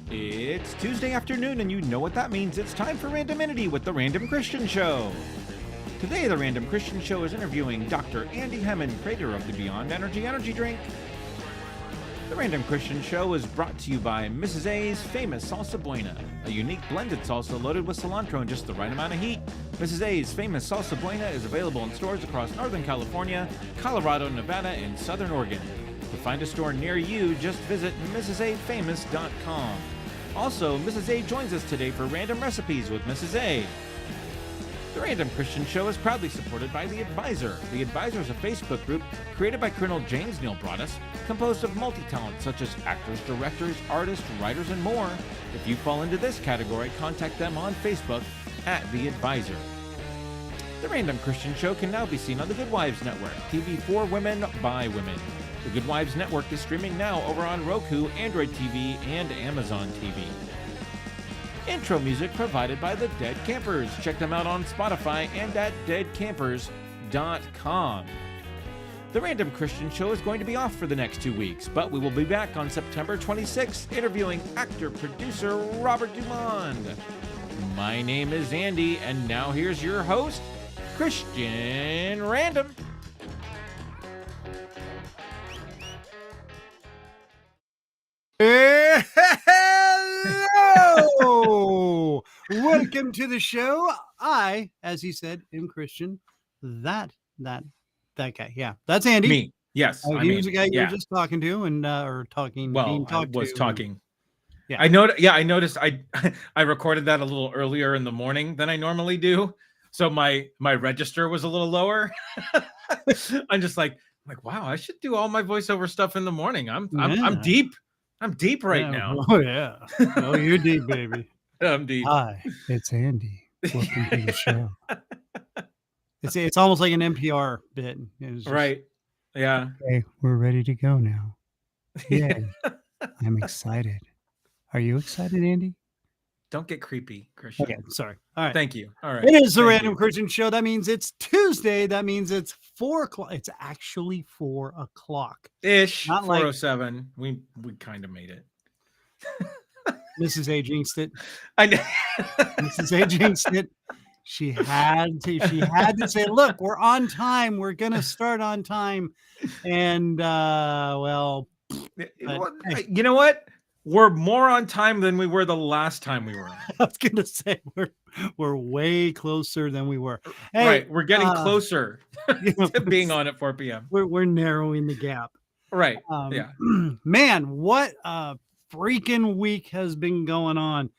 It's Tuesday afternoon, and you know what that means. It's time for Randominity with the Random Kristian Show. Today, the Random Kristian Show is interviewing Dr. Andy Hemmen, creator of the Beyond Energy drink. The Random Kristian Show is brought to you by Mrs. A's famous Salsa Buena, a unique blended salsa loaded with cilantro and just the right amount of heat. Mrs. A's famous Salsa Buena is available in stores across Northern California, Colorado, Nevada, and Southern Oregon. To find a store near you, just visit mrsafamous.com. Also, Mrs. A joins us today for Random Recipes with Mrs. A. The Random Kristian Show is proudly supported by The Advisor. The Advisor is a Facebook group created by Colonel James Neil Broaddus, composed of multi-talents such as actors, directors, artists, writers, and more. If you fall into this category, contact them on Facebook at The Advisor. The Random Kristian Show can now be seen on the Good Wives Network, TV for women by women. The Good Wives Network is streaming now over on Roku, Android TV, and Amazon TV. Intro music provided by the Dead Campers. Check them out on Spotify and at deadcampers.com. The Random Kristian Show is going to be off for the next 2 weeks, but we will be back on September 26th interviewing actor-producer Robert Dumond. My name is Andy, and now here's your host, Kristian Random. Hello! Welcome to the show. I, as he said, am Kristian. That guy. Yeah, that's Andy. Me. Yes. He's the guy you were just talking to, and or talking. Well, being talked I was to. talking. Yeah, I noticed. I recorded that a little earlier in the morning than I normally do, so my register was a little lower. I'm just like, wow, I should do all my voiceover stuff in the morning. I'm deep. I'm deep right now. Oh yeah. Oh, you're deep, baby. I'm deep. Hi, it's Andy. Welcome to the show. It's almost like an NPR bit. Just, right. Yeah. Okay, we're ready to go now. Yeah. I'm excited. Are you excited, Andy? Don't get creepy, Kristian. Okay, sorry. All right. Thank you. All right. It is the Random Kristian Show. That means it's Tuesday. That means it's 4 o'clock. It's actually 4 o'clock. Ish. Not like 4:07. We kind of made it. Mrs. A jinxed it. I know. Mrs. A jinxed it. She had to say, look, we're on time. We're going to start on time. And, well. You know what? We're more on time than we were the last time we were on. I was going to say, we're way closer than we were. Hey, right. We're getting closer to being on at 4 p.m. We're narrowing the gap. Right. Yeah. Man, what a freaking week has been going on.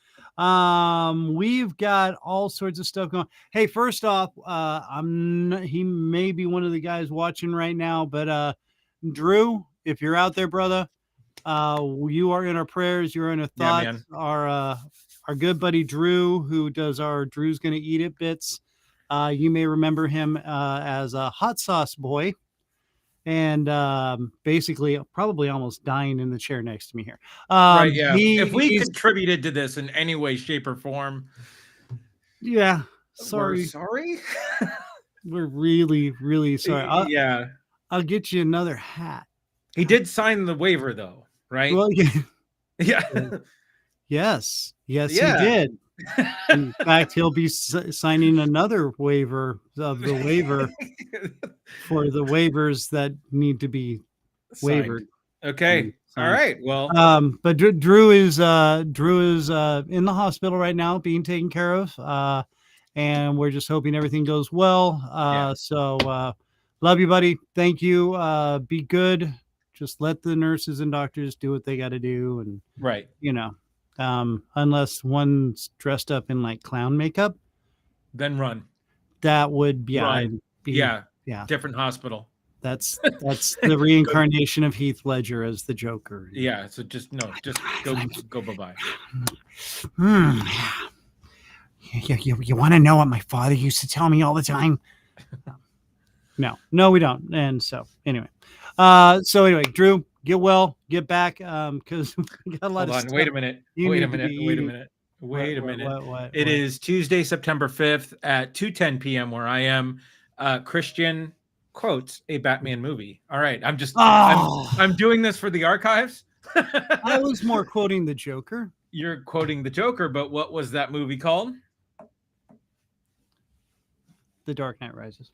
We've got all sorts of stuff going. Hey, first off, he may be one of the guys watching right now, but Drew, if you're out there, brother, you are in our prayers. You're in our thoughts. Yeah, our good buddy Drew, who does our Drew's Gonna Eat It bits. You may remember him as a hot sauce boy, and basically probably almost dying in the chair next to me here. Right. Yeah. If we contributed to this in any way, shape, or form, yeah. Sorry. We're really, really sorry. I'll get you another hat. He did sign the waiver, though. Right? Well, yeah. Yeah. Yes, he did. In fact, he'll be signing another waiver of the waiver for the waivers that need to be wavered. Okay. All right. Well, but Drew is in the hospital right now, being taken care of, and we're just hoping everything goes well. So, love you, buddy. Thank you. Be good. Just let the nurses and doctors do what they got to do. And, right. Unless one's dressed up in like clown makeup, then run. That would be, different hospital. That's the reincarnation of Heath Ledger as the Joker. Yeah. So just go bye-bye. You want to know what my father used to tell me all the time? No, we don't. And so anyway, Drew, get well, get back. Because we got a lot of stuff. Wait a minute. What? It is Tuesday, September 5th at 2:10 p.m. where I am. Kristian quotes a Batman movie. All right. I'm doing this for the archives. I was more quoting the Joker. you're quoting the Joker, but what was that movie called? The Dark Knight Rises.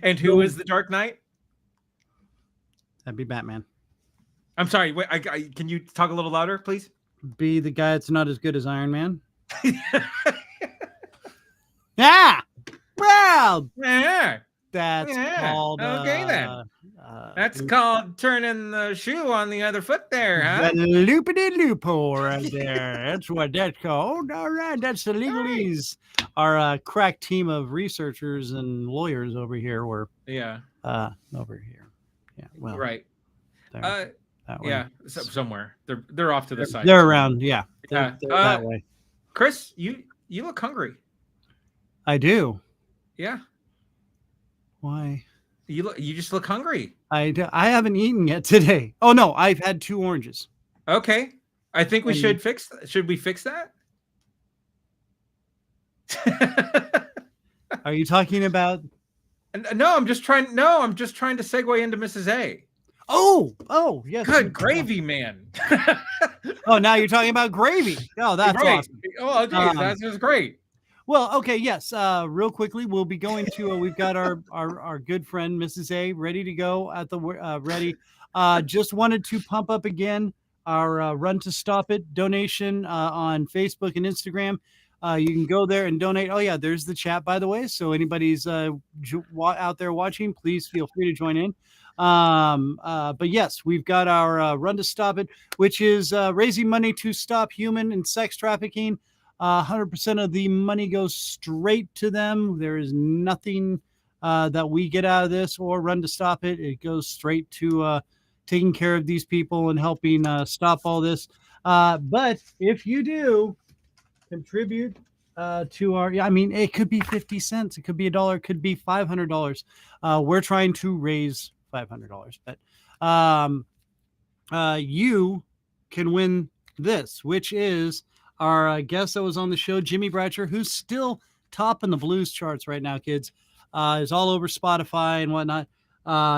And who is the Dark Knight? That'd be Batman. I'm sorry. Wait, can you talk a little louder, please? Be the guy that's not as good as Iron Man. Yeah. Well, Yeah. that's called. Okay, then. That's called turning the shoe on the other foot there, huh? The loopity loophole right there. That's what that's called. All right. That's the legalese. Our crack team of researchers and lawyers over here were. Yeah. Over here. Yeah. Well. Right. There, yeah. Somewhere. They're off to the side. They're around. Yeah. They're that way. Chris, you look hungry. I do. Yeah. Why? You just look hungry. I haven't eaten yet today. Oh no, I've had 2 oranges. Okay. I think we should fix that. Should we fix that? Are you talking about? No, I'm just trying to segue into Mrs. A. Oh, yes. Good gravy, man. Oh, now you're talking about gravy. Oh, that's awesome. Oh, geez, that's just great. Well, okay, yes. Real quickly, we'll be going to. We've got our good friend Mrs. A ready to go at the ready. Just wanted to pump up again our Run to Stop It donation on Facebook and Instagram. You can go there and donate. Oh yeah, there's the chat, by the way. So anybody's out there watching, please feel free to join in. But yes, we've got our Run to Stop It, which is raising money to stop human and sex trafficking. 100% of the money goes straight to them. There is nothing that we get out of this or Run to Stop It. It goes straight to taking care of these people and helping stop all this. But if you do contribute to our, I mean, it could be 50 cents, it could be $1, it could be $500. We're trying to raise $500, but you can win this, which is our guest that was on the show, Jimmy Bratcher, who's still topping the blues charts right now, kids. Is all over Spotify and whatnot.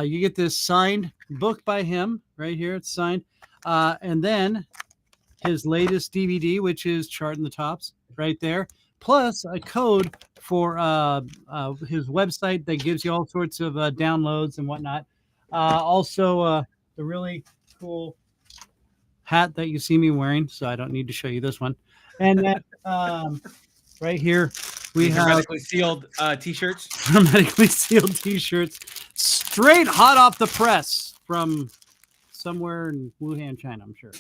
You get this signed book by him right here. It's signed. And then his latest DVD, which is Charting the Tops right there, plus a code for his website that gives you all sorts of downloads and whatnot. Also, the really cool hat that you see me wearing, so I don't need to show you this one. And then right here we have hermetically sealed t-shirts. Hermetically sealed t-shirts, straight hot off the press from somewhere in Wuhan, China, I'm sure.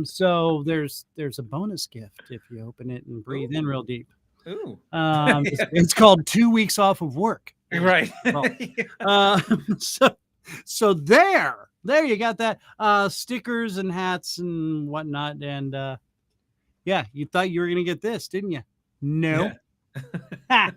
So there's a bonus gift if you open it and breathe in real deep. Ooh. It's called 2 weeks off of work. Right. So there you got that. Stickers and hats and whatnot. And yeah, you thought you were gonna get this, didn't you? No. Yeah.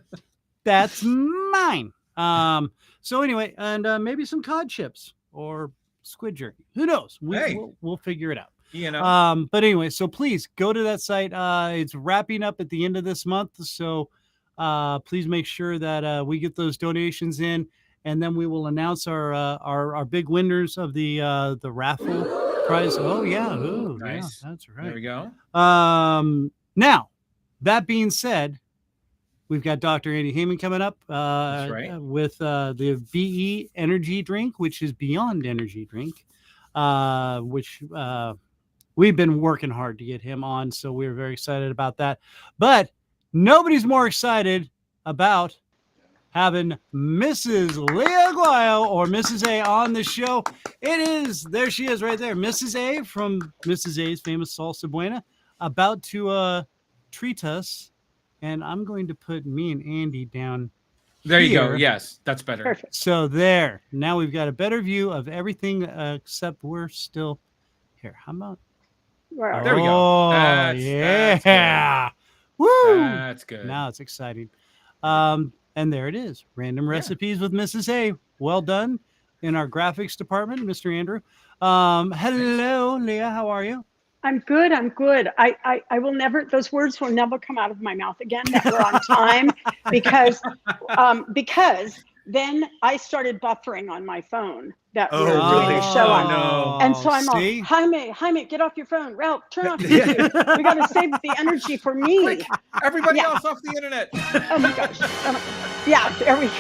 That's mine. So anyway, and maybe some cod chips or squid jerky. Who knows? We'll figure it out. You know. But anyway, so please go to that site. It's wrapping up at the end of this month, so please make sure that we get those donations in, and then we will announce our big winners of the raffle prize. Oh yeah, ooh, nice. Yeah, that's right. There we go. Now, that being said, we've got Dr. Andy Hemmen coming up That's right. with the BE energy drink, which is Beyond Energy Drink, which we've been working hard to get him on, so we're very excited about that. But nobody's more excited about having Mrs. Leah Aguayo or Mrs. A on the show. There she is right there, Mrs. A from Mrs. A's famous Salsa Buena, about to treat us. And I'm going to put me and Andy down there here. You go. Yes, that's better. Perfect. So there. Now we've got a better view of everything, except we're still here. How about? There we go. Oh, That's yeah. Woo! That's good. Now it's exciting. And there it is. Random recipes with Mrs. A. Well done in our graphics department, Mr. Andrew. Hello, Leah. How are you? I'm good. I will never, those words will never come out of my mouth again, never on time, because then I started buffering on my phone that we Oh, were doing really? a show Oh, on. no. And so I'm See? all, Jaime, get off your phone. Ralph, turn off YouTube. We got to save the energy for me. Quick, everybody Yeah. else off the internet. Oh my gosh. Yeah, there we go.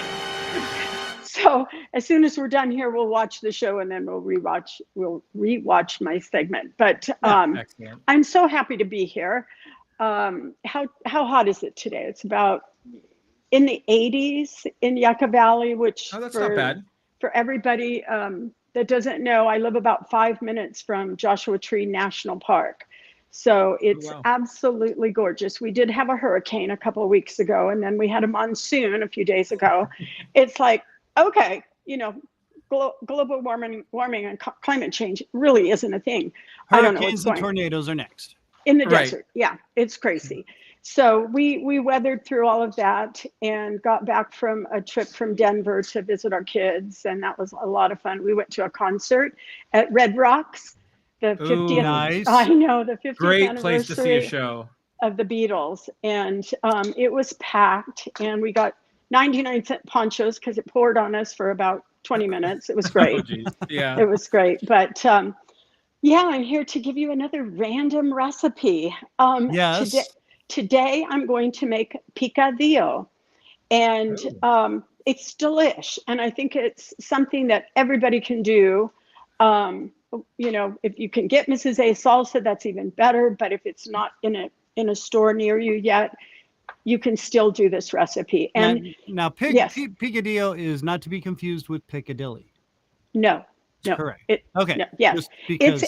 So as soon as we're done here, we'll watch the show and then we'll rewatch my segment. But Excellent. I'm so happy to be here. How hot is it today? It's about in the 80s in Yucca Valley, which Oh, that's not bad. For everybody that doesn't know, I live about 5 minutes from Joshua Tree National Park. So it's absolutely gorgeous. We did have a hurricane a couple of weeks ago, and then we had a monsoon a few days ago. It's like, okay, global warming and climate change really isn't a thing. I don't know what's Hurricanes going and tornadoes are next. in the desert. Yeah, it's crazy. So we weathered through all of that and got back from a trip from Denver to visit our kids, and that was a lot of fun. We went to a concert at Red Rocks, the 50th. Nice. I know, the 50th Great anniversary place to see a show of the Beatles, and it was packed, and we got 99-cent ponchos because it poured on us for about 20 minutes. It was great. Oh, geez. Yeah. It was great, but yeah, I'm here to give you another random recipe. Yes. Today I'm going to make picadillo, and it's delish, and I think it's something that everybody can do. If you can get Mrs. A salsa, that's even better. But if it's not in a store near you yet, you can still do this recipe. And now picadillo is not to be confused with Piccadilly. No, correct. Okay. No, yes, just because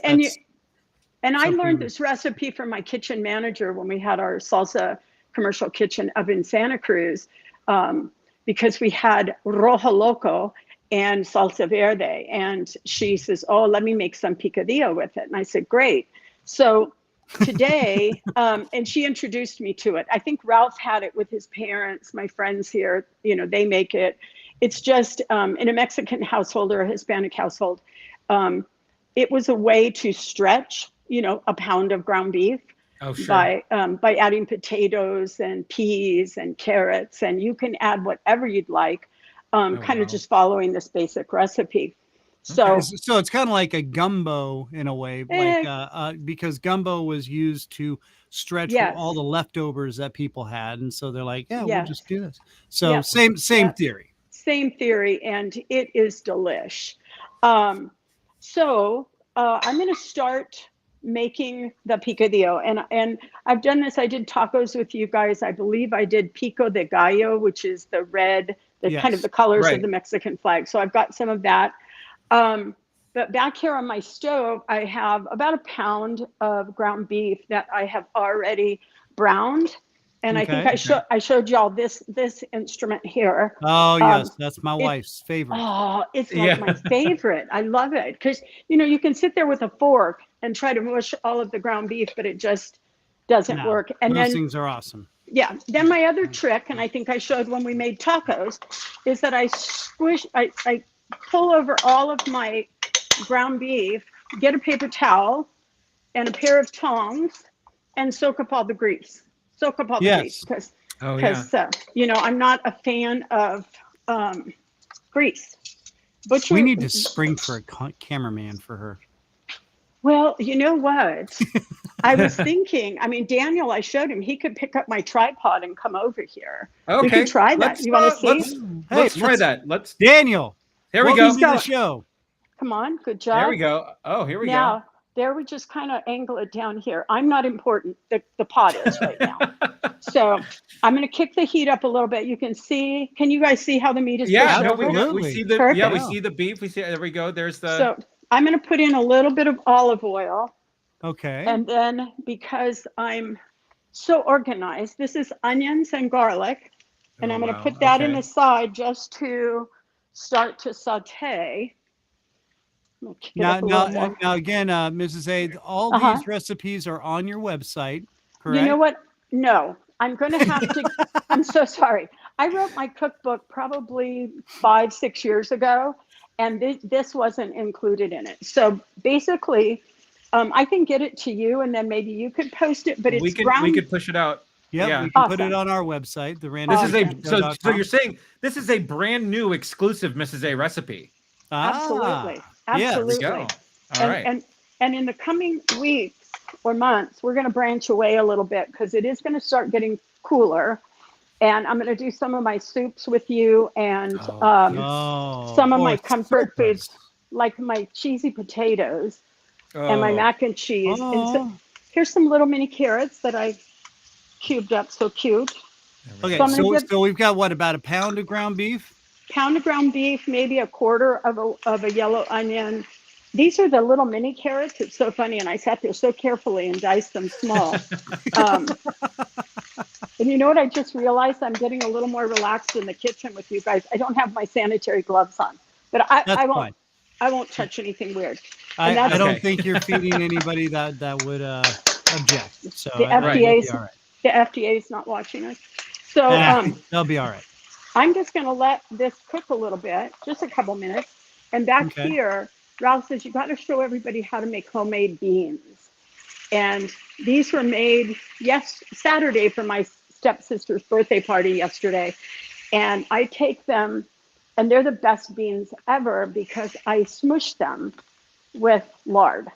and I learned this recipe from my kitchen manager when we had our salsa commercial kitchen up in Santa Cruz, because we had rojo loco and salsa verde, and she says, "Oh, let me make some picadillo with it." And I said, "Great." So today, and she introduced me to it. I think Ralph had it with his parents, my friends here, they make it. It's just in a Mexican household or a Hispanic household, it was a way to stretch, a pound of ground beef by adding potatoes and peas and carrots, and you can add whatever you'd like, just following this basic recipe. So it's kind of like a gumbo in a way, because gumbo was used to stretch all the leftovers that people had, and so they're like, we'll just do this. So same theory. Same theory, and it is delish. So I'm going to start making the picadillo, and I've done this. I did tacos with you guys. I believe I did pico de gallo, which is the red, kind of the colors of the Mexican flag. So I've got some of that. But back here on my stove, I have about a pound of ground beef that I have already browned. And I think I showed y'all this instrument here. Oh, yes. That's my wife's favorite. Oh, it's like my favorite. I love it. Because, you can sit there with a fork and try to mush all of the ground beef, but it just doesn't work. And those things are awesome. Yeah. Then my other trick, and I think I showed when we made tacos, is that I pull over all of my ground beef, get a paper towel and a pair of tongs, and soak up all the grease. Because I'm not a fan of grease. We need to spring for a cameraman for her. Well, you know what? I was thinking, Daniel, I showed him, he could pick up my tripod and come over here. Okay. We can try that. You want to see? Let's try that. Daniel. Here we go. To the show. Come on. Good job. There we go. Oh, here we go. Now, there we just kind of angle it down here. I'm not important. The pot is right now. So I'm going to kick the heat up a little bit. You can see. Can you guys see how the meat is? Yeah, we see the Perfect. we see the beef. We see. There we go. There's the. So I'm going to put in a little bit of olive oil. Okay. And then because I'm so organized, this is onions and garlic, and I'm going to put that in the side just to start to saute. Now again, Mrs. A, all these recipes are on your website, correct? You know what? No, I'm going to have to. I'm so sorry. I wrote my cookbook probably 5-6 years ago, and this wasn't included in it. So basically, I can get it to you, and then maybe you could post it. But it's we could push it out. Yep, Yeah. we can put Awesome. it on our website, the This is random. so you're saying this is a brand new exclusive Mrs. A recipe. Absolutely. yes. There we Absolutely. go. All right. And in the coming weeks or months, we're going to branch away a little bit because it is going to start getting cooler. And I'm going to do some of my soups with you and some of my comfort foods, like my cheesy potatoes and my mac and cheese. And so here's some little mini carrots that I cubed up, so cute. Okay, So, so we've got what, about a pound of ground beef? Pound of ground beef, maybe a quarter of a yellow onion. These are the little mini carrots. It's so funny. And I sat there so carefully and diced them small. And you know what? I just realized I'm getting a little more relaxed in the kitchen with you guys. I don't have my sanitary gloves on, but I won't touch anything weird. I don't think you're feeding anybody that would object. So the FDA is not watching us. So they'll be all right. I'm just going to let this cook a little bit, just a couple minutes. And back here, Ralph says, you got to show everybody how to make homemade beans. And these were made Saturday for my stepsister's birthday party yesterday. And I take them, and they're the best beans ever because I smush them with lard.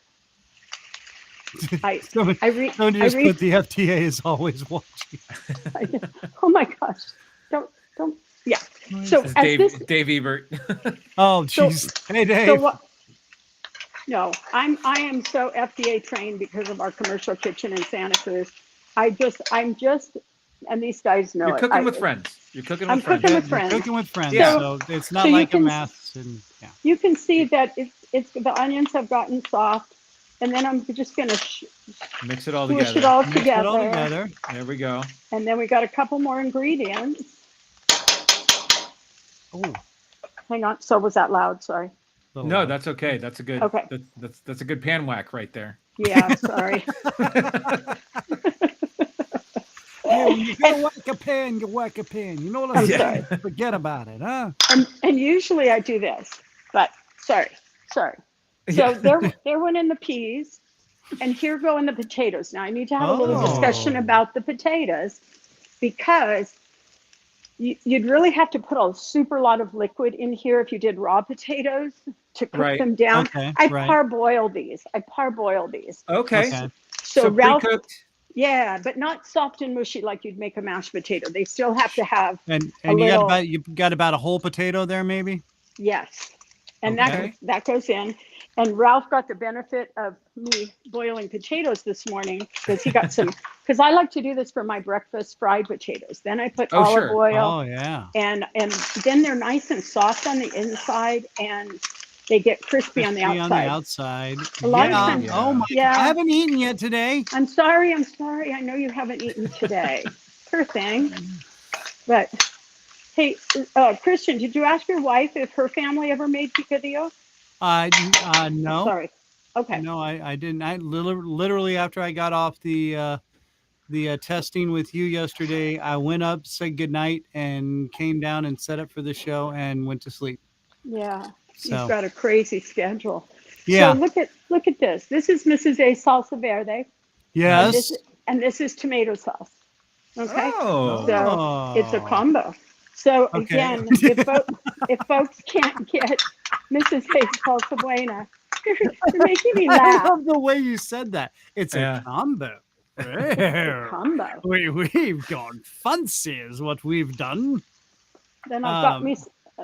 Don't just put the FDA is always watching. Oh my gosh. Don't. Yeah. So Dave Ebert. Oh, jeez. Hey, Dave. No, I am so FDA trained because of our commercial kitchen in Santa Cruz. I'm just, and these guys know You're cooking with friends. You're cooking with friends. You're cooking with friends. Yeah. So it's not like a mess. And you can see that it's the onions have gotten soft, and then I'm just gonna mix it all together. Push it all together. There we go. And then we got a couple more ingredients. Oh, hang on. So was that loud? Sorry. No, that's okay. That's a good. Okay. That's a good pan whack right there. Yeah. Sorry. You gotta whack a pan. You whack a pan. You know what I'm saying? Forget about it, huh? And usually I do this, but sorry. So there went in the peas, and here go in the potatoes. Now I need to have a little discussion about the potatoes because you'd really have to put a super lot of liquid in here if you did raw potatoes to cook them down. I parboil these. Okay. So Ralph, pre-cooked. Yeah, but not soft and mushy like you'd make a mashed potato. They still have to have and you got about a whole potato there, maybe? Yes. And that goes in. And Ralph got the benefit of me boiling potatoes this morning because he got some, because I like to do this for my breakfast fried potatoes. Then I put olive oil. Oh, yeah. And then they're nice and soft on the inside and they get crispy on the outside. A lot of times, I haven't eaten yet today. I'm sorry. I know you haven't eaten today. Poor thing. But hey, Kristian, did you ask your wife if her family ever made picadillo? No. Sorry. Okay. No, I didn't. I literally after I got off the testing with you yesterday, I went up, said goodnight, and came down and set up for the show and went to sleep. Yeah. So. You've got a crazy schedule. Yeah. So look at this. This is Mrs. A salsa verde. Yes. And this is tomato sauce. Okay. Oh. So it's a combo. So again, if folks can't get Mrs. A's salsa Buena, you're making me laugh. I love the way you said that. It's a combo. A combo. We've gone fancy is what we've done. Then I've got me.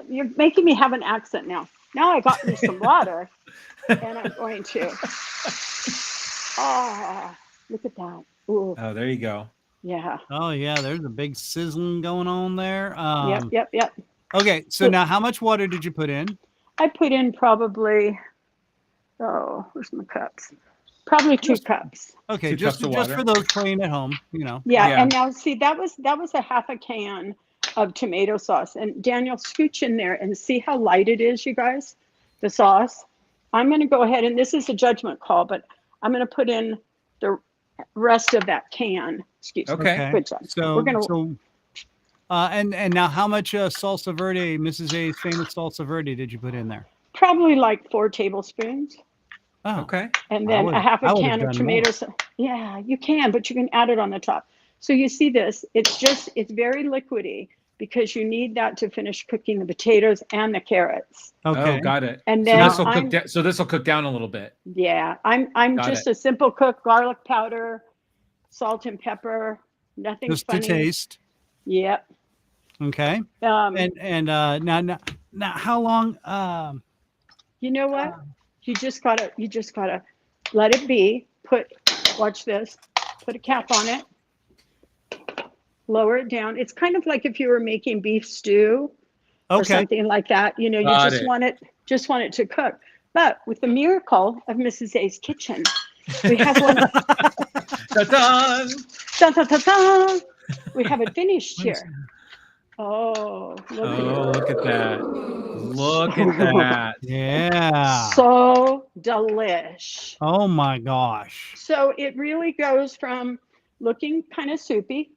You're making me have an accent now. Now I got me some water, and I'm going to. Oh, look at that. Ooh. Oh, there you go. Yeah. Oh, yeah. There's a big sizzling going on there. Yep. Okay. So now how much water did you put in? I put in probably, where's my cups? Probably 2 cups. Okay. Just for those playing at home, Yeah. And now see, that was a half a can of tomato sauce. And Daniel, scooch in there and see how light it is, you guys, the sauce. I'm going to go ahead, and this is a judgment call, but I'm going to put in the rest of that can. Excuse me. Okay. Good job. So we're gonna. And now, how much salsa verde, Mrs. A's famous salsa verde, did you put in there? Probably like 4 tablespoons. Oh, okay. And then a half a can of tomatoes. Yeah, you can, but you can add it on the top. So you see this, it's very liquidy because you need that to finish cooking the potatoes and the carrots. Okay. Oh, got it. And So then this will cook down. So this will cook down a little bit. Yeah, I'm Got just it. a simple cook, garlic powder, salt and pepper, nothing Just funny. to taste. Yep. Okay. Um, And now how long? you know what? You just gotta let it be. Watch this. Put a cap on it. Lower it down. It's kind of like if you were making beef stew or Okay. something like that. You know, you Got just it. want it to cook. But with the miracle of Mrs. A's kitchen, we have one. Ta-da! Dun, dun, dun, dun. We have it finished here. Oh, Look at that. Look at that. Yeah. So delish. Oh my gosh. So it really goes from looking kind of soupy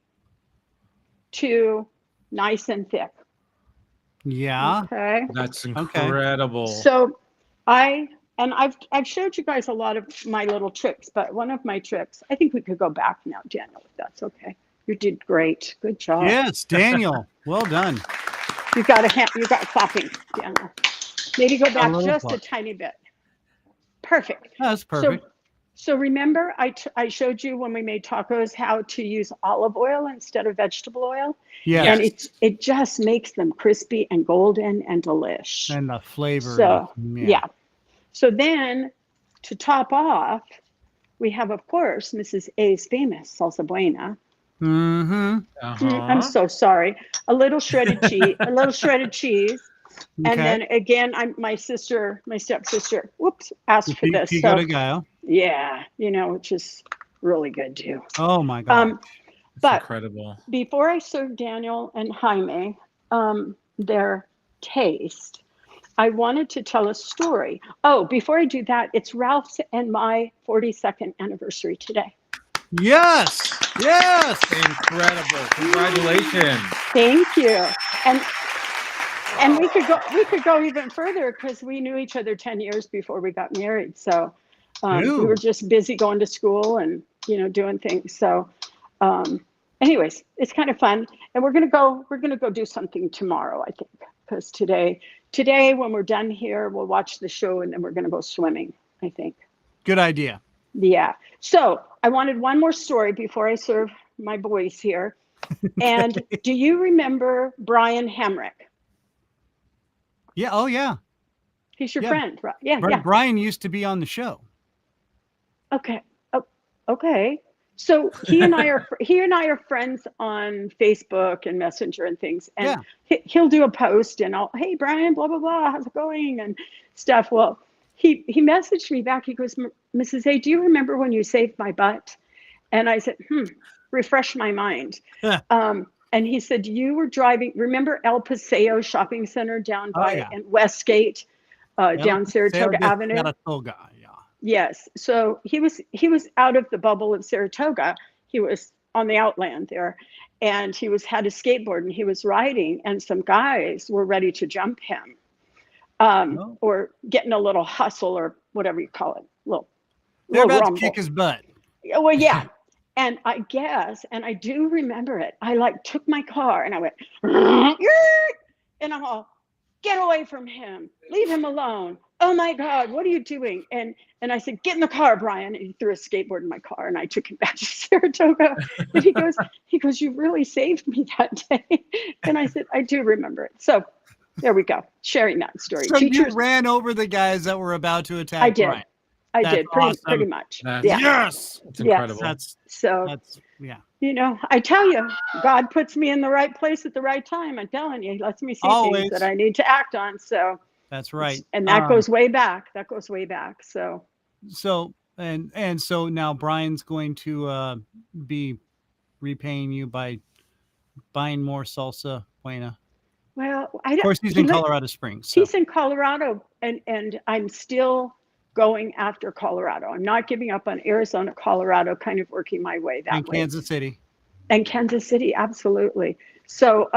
to nice and thick. Yeah. Okay. That's incredible. So I've showed you guys a lot of my little tricks, but one of my tricks, I think we could go back now, Daniel, if that's okay. You did great. Good job. Yes, Daniel. Well done. You got clapping, Daniel. Maybe go back just clap. a tiny bit. Perfect. That's perfect. So remember, I showed you when we made tacos how to use olive oil instead of vegetable oil, Yes. and it just makes them crispy and golden and delish. And the flavor. So yeah. So then, to top off, we have, of course, Mrs. A's famous salsa buena. Mm-hmm. I'm so sorry. A little shredded cheese, and then again, my stepsister, asked for this. Pico de gallo. Yeah, which is really good too. Oh my God. But incredible. Before I serve Daniel and Jaime their taste, I wanted to tell a story. Oh, before I do that, it's Ralph's and my 42nd anniversary today. Yes. Yes. Incredible. Congratulations. Thank you. And we could go even further because we knew each other 10 years before we got married. So we were just busy going to school and doing things. So anyways, it's kind of fun. And we're gonna go do something tomorrow, I think, because today when we're done here, we'll watch the show and then we're gonna go swimming, I think. Good idea. Yeah. So I wanted one more story before I serve my boys here. And do you remember Brian Hemrick? Yeah. Oh yeah. He's your friend, right? Yeah. Brian used to be on the show. Okay. Oh, okay. So he and I are friends on Facebook and Messenger and things. And he'll do a post and hey Brian, blah blah blah, how's it going and stuff. Well, he messaged me back. He goes, Mrs. A, do you remember when you saved my butt? And I said, refresh my mind. And he said, you were driving, remember El Paseo Shopping Center down by in Westgate, down Saratoga Avenue? Saratoga, yeah. Yes. So he was out of the bubble of Saratoga. He was on the outland there. And he had a skateboard and he was riding and some guys were ready to jump him. Or getting a little hustle or whatever you call it. They're about rumble. to kick his butt. Well, yeah. And I guess, and I do remember it, I took my car and I went, and I'm all, get away from him, leave him alone. Oh my God, what are you doing? And I said, get in the car, Brian. And he threw a skateboard in my car and I took him back to Saratoga. And he goes, you really saved me that day. And I said, I do remember it. So there we go, sharing that story. So you ran over the guys that were about to attack. I did. Brian. I That's did awesome. pretty much. Yes. It's incredible. That's I tell you, God puts me in the right place at the right time. I'm telling you, he lets me see things that I need to act on. So that's right. And that goes way back. So and so now Brian's going to be repaying you by buying more salsa buena. Well, of course he's in Colorado Springs. So. He's in Colorado and I'm still going after Colorado. I'm not giving up on Arizona, Colorado, kind of working my way that way. Kansas City. And Kansas City, absolutely. So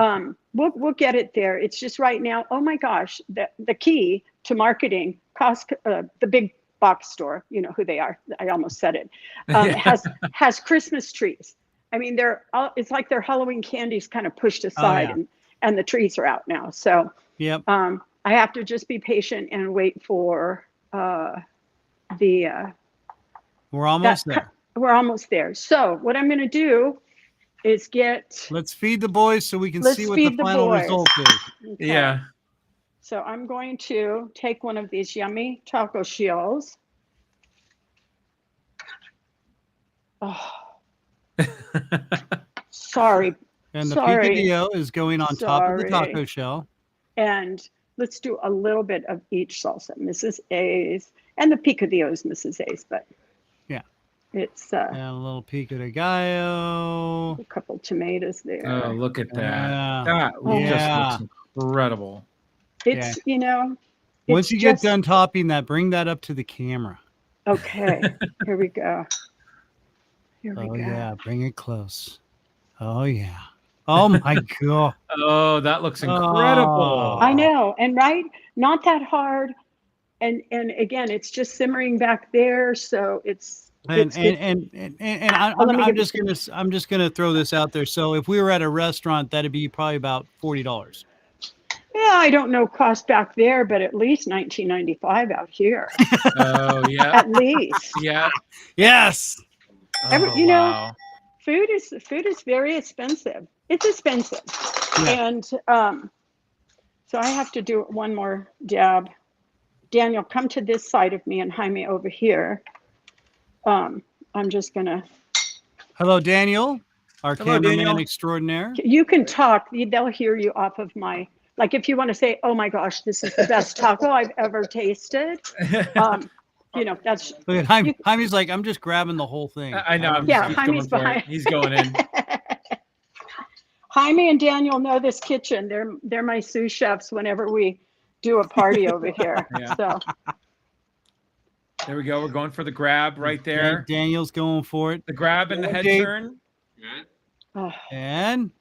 we'll get it there. It's just right now, oh my gosh, the key to marketing, Costco, the big box store, you know who they are. I almost said it, has Christmas trees. I mean, it's like their Halloween candies kind of pushed aside, yeah. and the trees are out now. So Yep. I have to just be patient and wait for We're almost there. We're almost there. So what I'm going to do is let's feed the boys so we can let's see what the feed the final boys. result is. Okay. Yeah. So I'm going to take one of these yummy taco shells. Oh, sorry. And the Sorry. picadillo is going on top of the taco shell. And let's do a little bit of each salsa. Mrs. A's and the picadillo is Mrs. A's, but yeah, it's and a little pico de gallo. A couple tomatoes there. Oh, look at that! Yeah. That just looks incredible. It's Once you get done topping that, bring that up to the camera. Okay, here we go. Oh yeah, bring it close. Oh yeah. Oh my God. Oh, that looks incredible. I know, and right, not that hard, and again, it's just simmering back there, so it's. I'm just gonna throw this out there. So if we were at a restaurant, that'd be probably about $40. Yeah, I don't know cost back there, but at least $19.95 out here. Oh yeah. At least. Yeah. Yes. Wow. Food is very expensive. It's expensive, and so I have to do one more dab. Daniel, come to this side of me and Jaime over here. I'm just gonna. Hello, Daniel, our cameraman extraordinaire. You can talk. They'll hear you off of my. Like if you want to say, "Oh my gosh, this is the best taco I've ever tasted," that's. Look at Jaime's like, I'm just grabbing the whole thing. I know. Jaime's behind. He's going in. Jaime and Daniel know this kitchen. They're my sous chefs whenever we do a party over here. Yeah. So there we go. We're going for the grab right there. Daniel's going for it. The grab and the head turn. Oh. And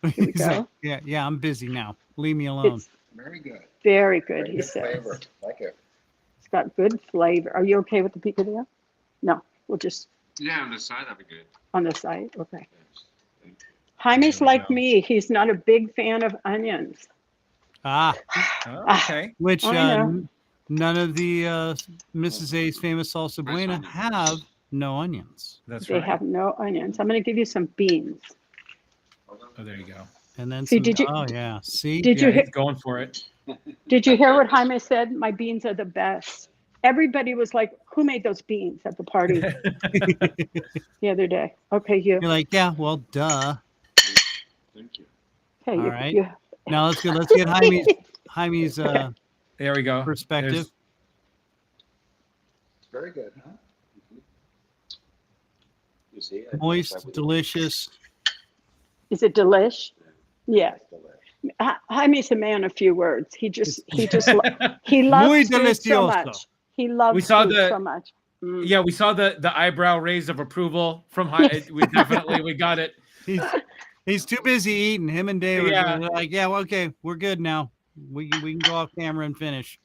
Here we go. Like, yeah, I'm busy now. Leave me alone. It's very good. Very good, Very he good says. flavor. Like it. It's got good flavor. Are you okay with the picadillo? No, we'll just Yeah, on the side, that'd be good. on the side. Okay. Jaime's like me. He's not a big fan of onions. Oh, okay. Which none of the Mrs. A's famous salsa buena have no onions. That's They right. have no onions. I'm going to give you some beans. Oh, there you go. And then See, did you- oh yeah, see, Did you Yeah, hear? he's going for it. Did you hear what Jaime said? My beans are the best. Everybody was like, "Who made those beans at the party the other day?" Okay, you. you're like, yeah, well, duh. Thank you. Okay, All right. you. Now let's get Jaime's There we go. perspective. Very good, huh? You see? Moist, delicious. Is it delish? Yeah. Jaime's a man of few words. He Muy loves food so delicioso. much. He loves We saw food the- so much. Mm. Yeah, we saw the eyebrow raise of approval from we got it. He's too busy eating. Him and Dave Yeah. are like, yeah, well, okay, we're good now. We can go off camera and finish.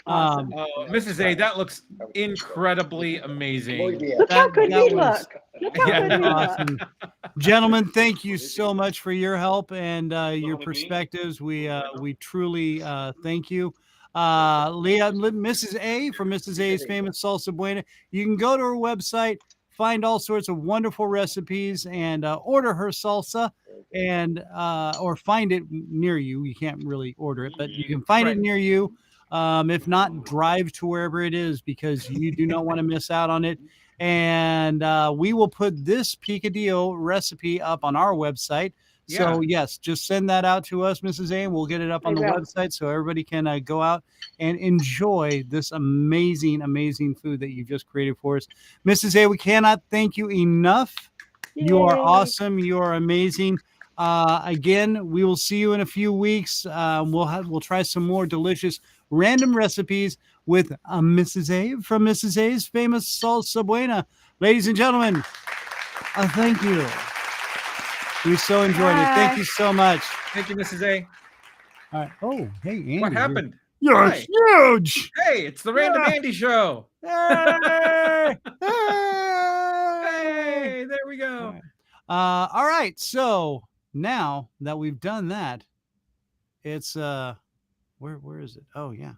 Awesome. Oh, Mrs. A, that looks incredibly amazing. Look how good that we was- look. Look how Yeah. good we look. Awesome. Gentlemen, thank you so much for your help and your perspectives. We truly thank you. Leah, Mrs. A from Mrs. A's famous salsa buena. You can go to her website, find all sorts of wonderful recipes, and order her salsa, and or find it near you. You can't really order it, but you can find it near you. If not, drive to wherever it is because you do not want to miss out on it. And we will put this picadillo recipe up on our website. So yes, just send that out to us, Mrs. A, and we'll get it up on the website so everybody can go out and enjoy this amazing, amazing food that you just created for us. Mrs. A, we cannot thank you enough. You are Yay. awesome. You are amazing. Again, we will see you in a few weeks. We'll try some more delicious random recipes with Mrs. A from Mrs. A's famous salsa buena. Ladies and gentlemen, thank you. We so enjoyed it. Thank you so much. Thank you, Mrs. A. All right. Oh, hey, Andy. What happened? You're Hi. huge. Hey, it's the Random Andy Show. Hey! Hey! All right. So now that we've done that, it's where is it? Oh yeah.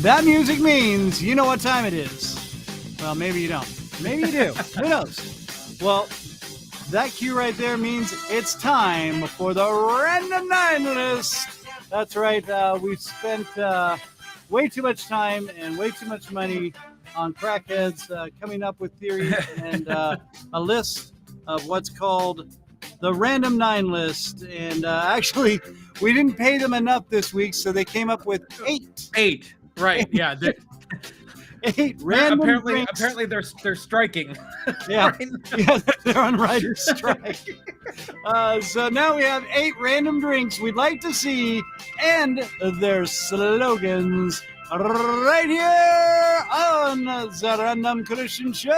That music means you know what time it is. Well, maybe you don't. Maybe you do. Who knows? Well, that cue right there means it's time for the Random 9 list. That's right. We've spent way too much time and way too much money on crackheads coming up with theories and a list of what's called the Random 9 list. And actually, we didn't pay them enough this week, so they came up with 8. 8. Right. Yeah. 8 random apparently they're striking. Yeah. Right? Yeah, they're on writer's strike. So now we have 8 random drinks we'd like to see and their slogans right here on the Random Christian Show.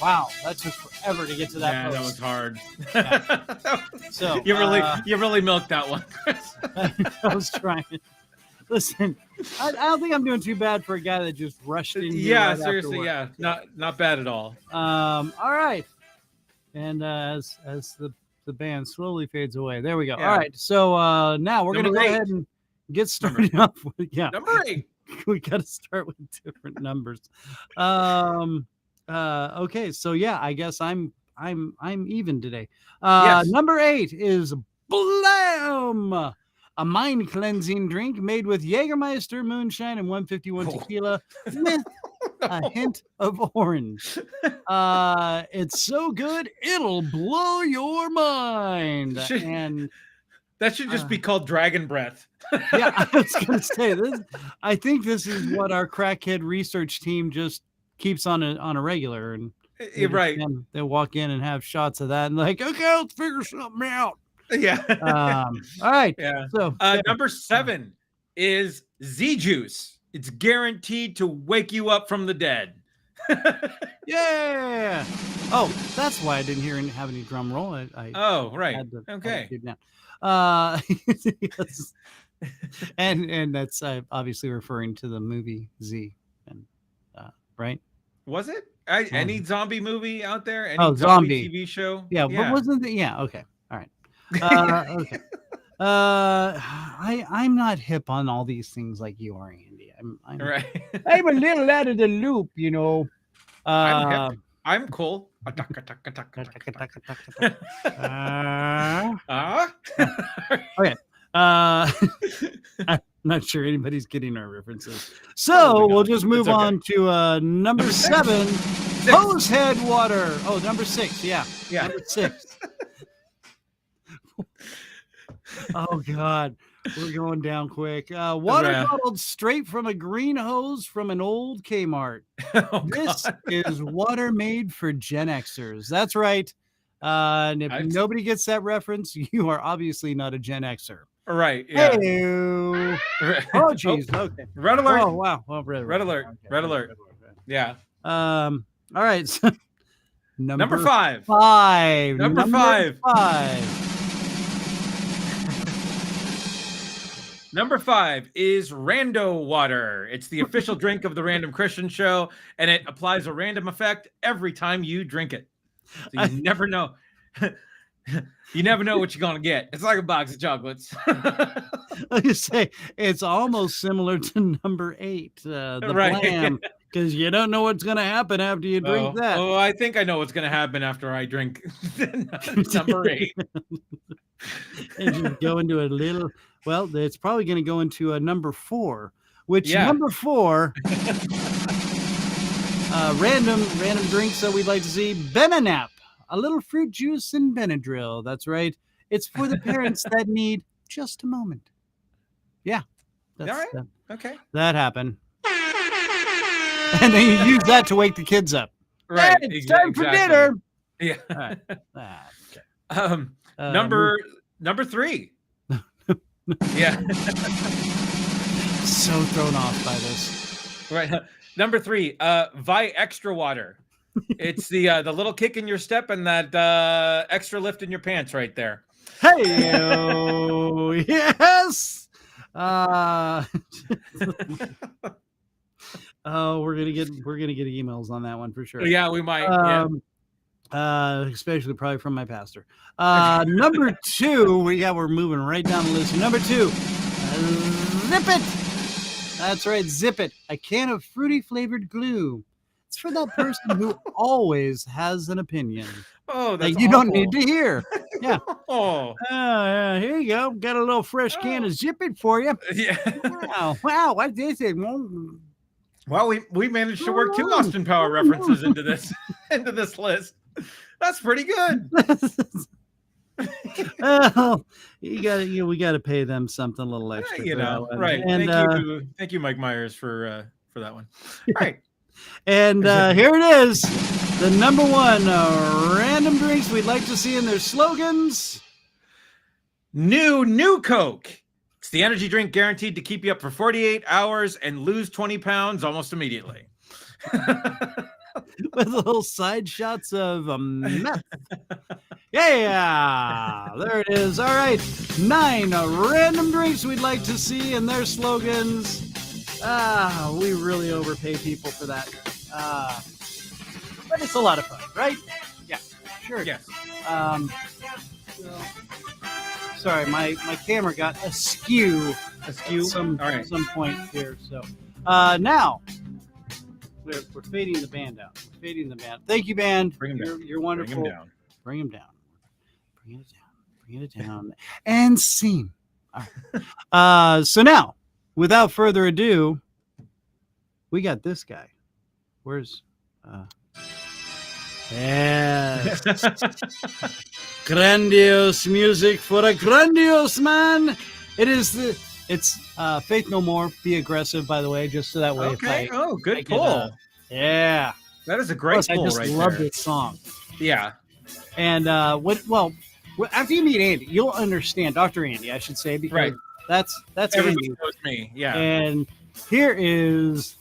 Wow, that took forever to get to that. Yeah, post. that was hard. Yeah. So you really milked that one, Chris. I was trying. Listen, I don't think I'm doing too bad for a guy that just rushed in. Yeah, right seriously, after work. yeah, not bad at all. All right, and as the band slowly fades away, there we go. Yeah. All right, so now we're Number gonna go 8. ahead and get started off with Number 8. we got to start with different numbers. Okay, so yeah, I guess I'm even today. Yes. Number 8 is Blam, a mind cleansing drink made with Jägermeister, moonshine, and 151 tequila with a hint of orange. It's so good it'll blow your mind. And that should just be called Dragon Breath. yeah, I was gonna say this. I think this is what our crackhead research team just keeps on a regular, and You're right. they'll walk in and have shots of that, and like, okay, let's figure something out. Yeah. All right. Yeah. So number 7 is Z Juice. It's guaranteed to wake you up from the dead. yeah. Oh, that's why I didn't have any drum roll. Oh, right. Okay. Yes. and that's obviously referring to the movie Z, and right? Was it? Any zombie movie out there? Any zombie TV show? Yeah, but wasn't it? Yeah. Okay. All right. Okay. I'm not hip on all these things like you are, Andy. I'm right. I'm a little out of the loop, you know. I'm cool. Okay. I'm not sure anybody's getting our references. So we'll just move on to number 7, Hosehead Water. Oh, number 6. Yeah. Number 6. Oh, God. We're going down quick. Water bottled straight from a green hose from an old Kmart. This is water made for Gen Xers. That's right. And if nobody gets that reference, you are obviously not a Gen Xer. Right. Yeah. Hey-o. Oh, geez. Okay. Red alert. Oh, wow. Well, red alert. Okay. Red alert. Yeah. All right. So, number 5. 5. Number 5. Number 5 is Rando Water. It's the official drink of the Random Christian Show, and it applies a random effect every time you drink it. So you never know. You never know what you're going to get. It's like a box of chocolates. Like you say, it's almost similar to number 8, the Blam, because you don't know what's going to happen after you drink that. Oh, I think I know what's going to happen after I drink number 8. And you go into a little... Well, it's probably going to go into a number 4, which number 4, random drinks that we'd like to see. Benanap, a little fruit juice and Benadryl. That's right. It's for the parents that need just a moment. Yeah. All right. Okay. That happened. And then you use that to wake the kids up. Right. Hey, it's time for dinner. Yeah. All right. Number 3. Yeah. So thrown off by this. Right. Number 3, Vi Extra Water. It's the little kick in your step and that extra lift in your pants right there. Hey, yes. Oh, we're gonna get emails on that one for sure. Yeah, we might. Especially probably from my pastor. Number 2, we're moving right down the list. Number 2, Zip It. That's right, Zip It. A can of fruity flavored glue. It's for that person who always has an opinion Oh, that that's you don't awful. need to hear. Yeah. Oh, Here you go. Got a little fresh can of Zip It for you. yeah. Wow. What is it? Well, we managed to work 2 Austin Power references into this list. That's pretty good. Oh, we got to pay them something a little extra. You for that know, one. right? And Thank you, Mike Myers, for that one. All right. And here it is, the number 1 random drinks we'd like to see in their slogans. New Coke. It's the energy drink guaranteed to keep you up for 48 hours and lose 20 pounds almost immediately. With little side shots of meth. Yeah, there it is. All right, 9 random drinks we'd like to see in their slogans. We really overpay people for that. But it's a lot of fun, right? Yeah, sure. Yes. Sorry, my camera got askew. All right. Some point here. So now we're fading the band out. We're fading the band. Thank you, band. Bring 'em down. You're wonderful. Bring 'em down. Bring them down. Bring it down. And scene. All right. So now, without further ado, we got this guy. Where's yes. Grandiose music for a grandiose man. It's Faith No More, Be Aggressive, by the way, just so that way. Okay. Good I get, pull. Yeah. That is a great Plus, pull I just right love there. this song. Yeah. And after you meet Andy, you'll understand, Dr. Andy, I should say, because Right. that's Everybody Andy. knows me. Yeah. And here is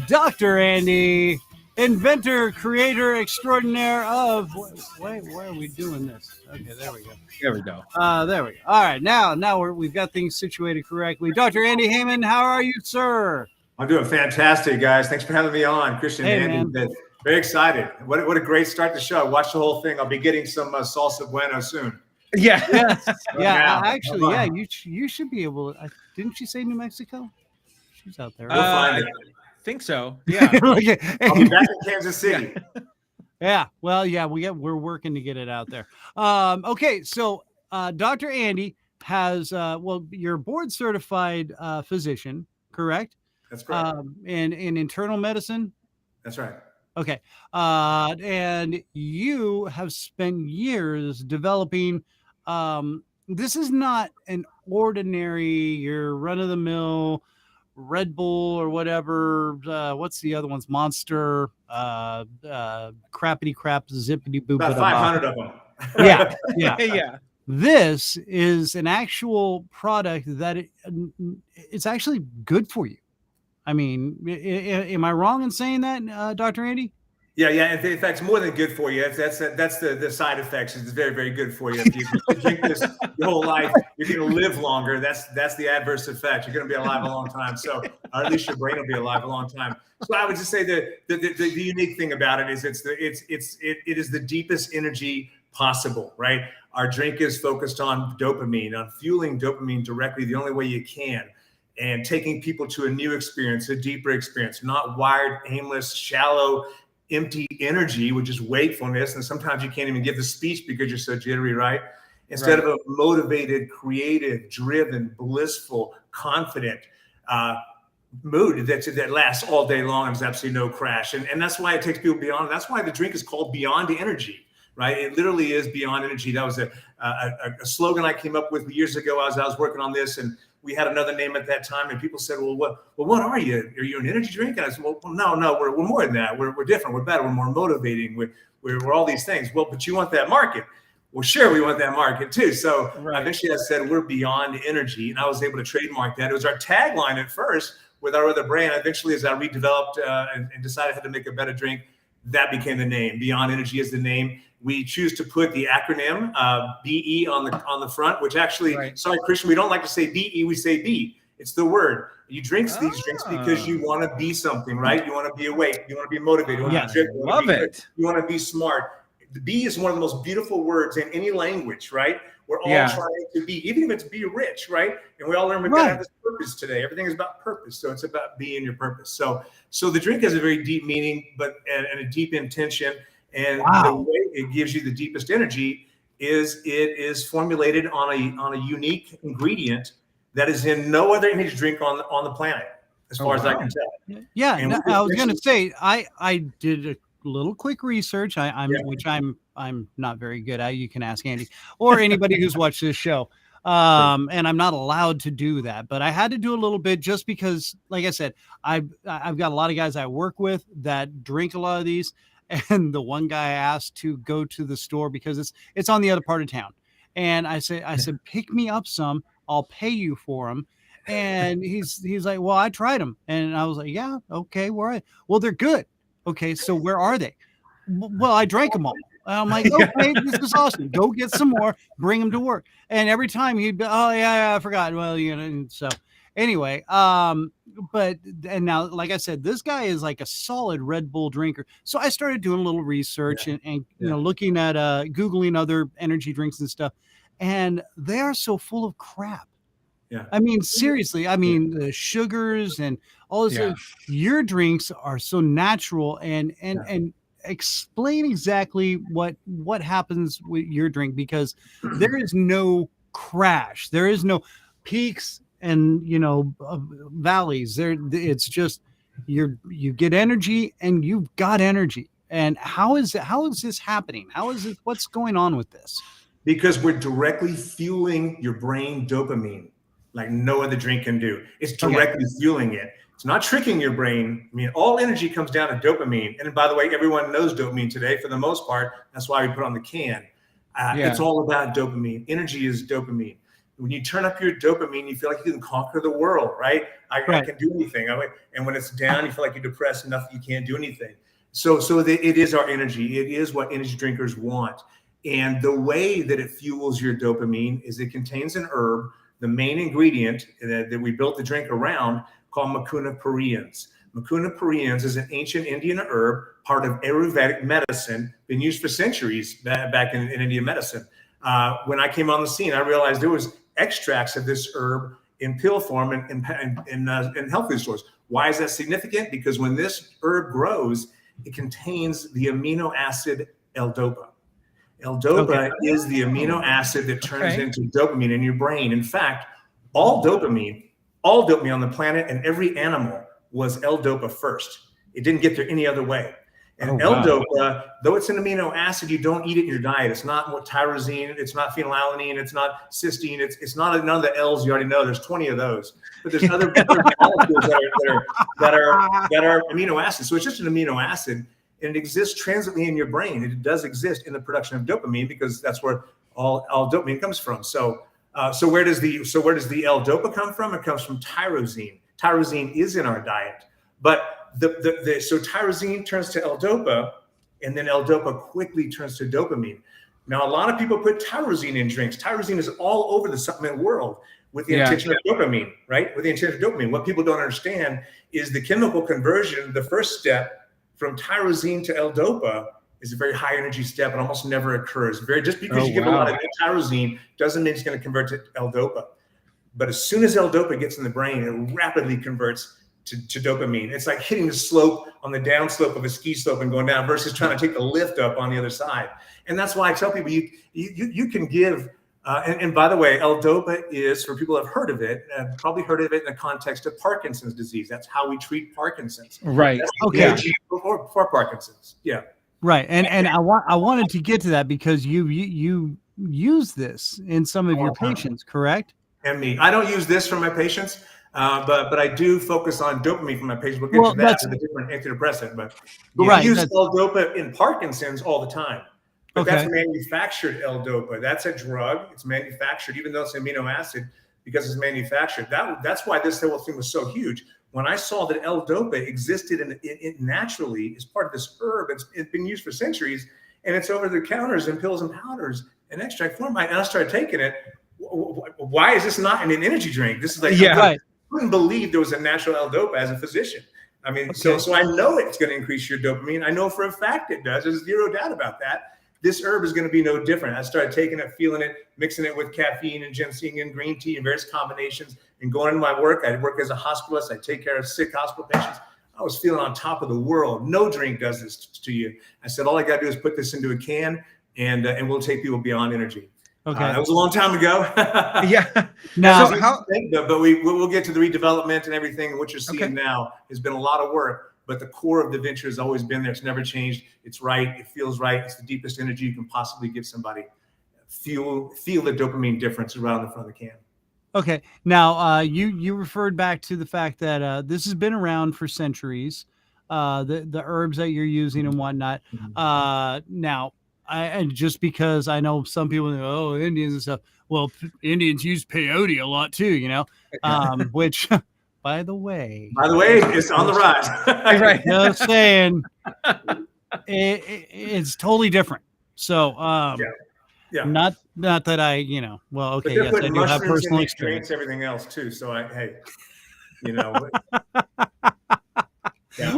Dr. Andy, inventor, creator extraordinaire of. Why are we doing this? Okay, there we go. There we go. There we go. All right, now we've got things situated correctly. Dr. Andy Hemmen, how are you, sir? I'm doing fantastic, guys. Thanks for having me on, Kristian. Hey, and Andy. Very excited. What a great start to the show. I watched the whole thing. I'll be getting some Salsa Buena soon. Yeah. Yes. Yeah. Actually, yeah. You should be able to. Didn't she say New Mexico? She's out there. We'll find it. I think so. Yeah. I'll be back in Kansas City. Yeah. Well, yeah. We're working to get it out there. Okay. So, Dr. Andy has you're a board certified physician, correct? That's correct. In internal medicine. That's right. Okay. And you have spent years developing. This is not an ordinary, your run of the mill Red Bull or whatever. What's the other ones? Monster, crappity crap, zippity boop. About 500 of them. Yeah. Yeah. Yeah. This is an actual product that it's actually good for you. I mean, am I wrong in saying that, Dr. Andy? Yeah. In fact, it's more than good for you. That's the side effects. It's very, very good for you. If you drink this your whole life, you're going to live longer. That's the adverse effect. You're going to be alive a long time. So, or at least your brain will be alive a long time. So, I would just say that the unique thing about it is it is the deepest energy possible, right? Our drink is focused on dopamine, on fueling dopamine directly the only way you can, and taking people to a new experience, a deeper experience, not wired, aimless, shallow, empty energy, which is wakefulness. And sometimes you can't even give the speech because you're so jittery, right? Instead of a motivated, creative, driven, blissful, confident mood that lasts all day long and there's absolutely no crash. And that's why it takes people beyond. That's why the drink is called Beyond Energy, right? It literally is beyond energy. That was a slogan I came up with years ago as I was working on this, and we had another name at that time, and people said, well, what are you? Are you an energy drink? And I said, well, no, we're more than that. We're different. We're better. We're more motivating. We're all these things. Well, but you want that market. Well, sure, we want that market too. So eventually I said, we're beyond energy. And I was able to trademark that. It was our tagline at first with our other brand. Eventually, as I redeveloped and decided I had to make a better drink, that became the name. Beyond Energy is the name. We choose to put the acronym BE on the front, which actually, sorry, Kristian, we don't like to say BE, we say B. It's the word. You drink these drinks because you want to be something, right? You want to be awake. You want to be motivated. You want to drip. Love it. You want to be smart. The be is one of the most beautiful words in any language, right? We're all trying to be, even if it's be rich, right? And we all learn we've got to have this purpose today. Everything is about purpose. So it's about being your purpose. So the drink has a very deep meaning, and a deep intention. And the way it gives you the deepest energy is it is formulated on a unique ingredient that is in no other energy drink on the planet, as far as I can tell. Yeah, I was going to say I did a little quick research. Which I'm not very good at. You can ask Andy or anybody who's watched this show. And I'm not allowed to do that, but I had to do a little bit just because, like I said, I've got a lot of guys I work with that drink a lot of these. And the one guy asked to go to the store because it's on the other part of town. And I said, pick me up some, I'll pay you for them. And he's like, well, I tried them. And I was like, yeah, okay, well, they're good. Okay, so where are they? Well, I drank them all. I'm like, okay, this is awesome. Go get some more, bring them to work. And every time he'd be, oh yeah, I forgot. Well, and so anyway, and now, like I said, this guy is like a solid Red Bull drinker. So I started doing a little research and looking at Googling other energy drinks and stuff. And they are so full of crap. Yeah. I mean, seriously, the sugars and all this stuff. Your drinks are so natural and explain exactly what happens with your drink, because there is no crash. There is no peaks and valleys. It's just you get energy and you've got energy. And how is this happening? What's going on with this? Because we're directly fueling your brain dopamine like no other drink can do. It's directly fueling it. It's not tricking your brain. I mean, all energy comes down to dopamine. And by the way, everyone knows dopamine today for the most part. That's why we put on the can. It's all about dopamine. Energy is dopamine. When you turn up your dopamine, you feel like you can conquer the world, right? I can do anything. And when it's down, you feel like you're depressed enough that you can't do anything. So it is our energy. It is what energy drinkers want. And the way that it fuels your dopamine is it contains an herb, the main ingredient that we built the drink around, called Mucuna pruriens. Mucuna pruriens is an ancient Indian herb, part of Ayurvedic medicine, been used for centuries back in Indian medicine. When I came on the scene, I realized there was extracts of this herb in pill form in health food stores. Why is that significant? Because when this herb grows, it contains the amino acid L-dopa. L-dopa is the amino acid that turns into dopamine in your brain. In fact, all dopamine on the planet and every animal was L-dopa first. It didn't get there any other way. And L-dopa, though it's an amino acid, you don't eat it in your diet. It's not tyrosine, it's not phenylalanine, it's not cysteine, it's not none of the L's you already know. There's 20 of those. But there's other molecules that are amino acids. So it's just an amino acid. And it exists transiently in your brain. It does exist in the production of dopamine because that's where all dopamine comes from. So where does the L-dopa come from? It comes from tyrosine. Tyrosine is in our diet, but so tyrosine turns to L-dopa, and then L-dopa quickly turns to dopamine. Now, a lot of people put tyrosine in drinks. Tyrosine is all over the supplement world with the intention of dopamine, right? With the intention of dopamine. What people don't understand is the chemical conversion, the first step, from tyrosine to L-dopa is a very high energy step. It almost never occurs. Just because you give a lot of tyrosine doesn't mean it's going to convert to L-dopa. But as soon as L-dopa gets in the brain, it rapidly converts to dopamine. It's like hitting the slope on the downslope of a ski slope and going down versus trying to take the lift up on the other side. And that's why I tell people you can give. And by the way, L-dopa is, for people who have heard of it, probably heard of it in the context of Parkinson's disease. That's how we treat Parkinson's. Right. That's for Parkinson's. Yeah. Right. And I wanted to get to that because you use this in some of your patients, correct? And me. I don't use this for my patients, but I do focus on dopamine for my patients. We'll get to that with a different antidepressant. But we use L-dopa in Parkinson's all the time. But that's manufactured L-dopa. That's a drug. It's manufactured, even though it's an amino acid, because it's manufactured. That's why this whole thing was so huge. When I saw that L-dopa existed in naturally as part of this herb, it's been used for centuries, and it's over the counters in pills and powders in extract form. And I started taking it. Why is this not in an energy drink? This is like couldn't believe there was a natural L-dopa as a physician. I mean, so I know it's going to increase your dopamine. I know for a fact it does. There's zero doubt about that. This herb is going to be no different. I started taking it, feeling it, mixing it with caffeine and ginseng and green tea and various combinations, and going into my work. I work as a hospitalist. I take care of sick hospital patients. I was feeling on top of the world. No drink does this to you. I said, all I got to do is put this into a can, and we'll take people beyond energy. Okay. That was a long time ago. Yeah. Now, So but we'll get to the redevelopment and everything. What you're seeing now has been a lot of work, but the core of the venture has always been there. It's never changed. It's right. It feels right. It's the deepest energy you can possibly give somebody. Feel the dopamine difference around the front of the can. okay. Now, you referred back to the fact that this has been around for centuries. The herbs that you're using and whatnot. Now, and just because I know some people go, oh, Indians and stuff. Well, Indians use peyote a lot too, you know, which, by the way, it's on the rise. right. just saying, it's totally different. So, Yeah. not that I, you know, well, okay, But yes, they're I putting do have mushrooms in personal the experience. drinks, everything else too. So hey, you know. Yeah.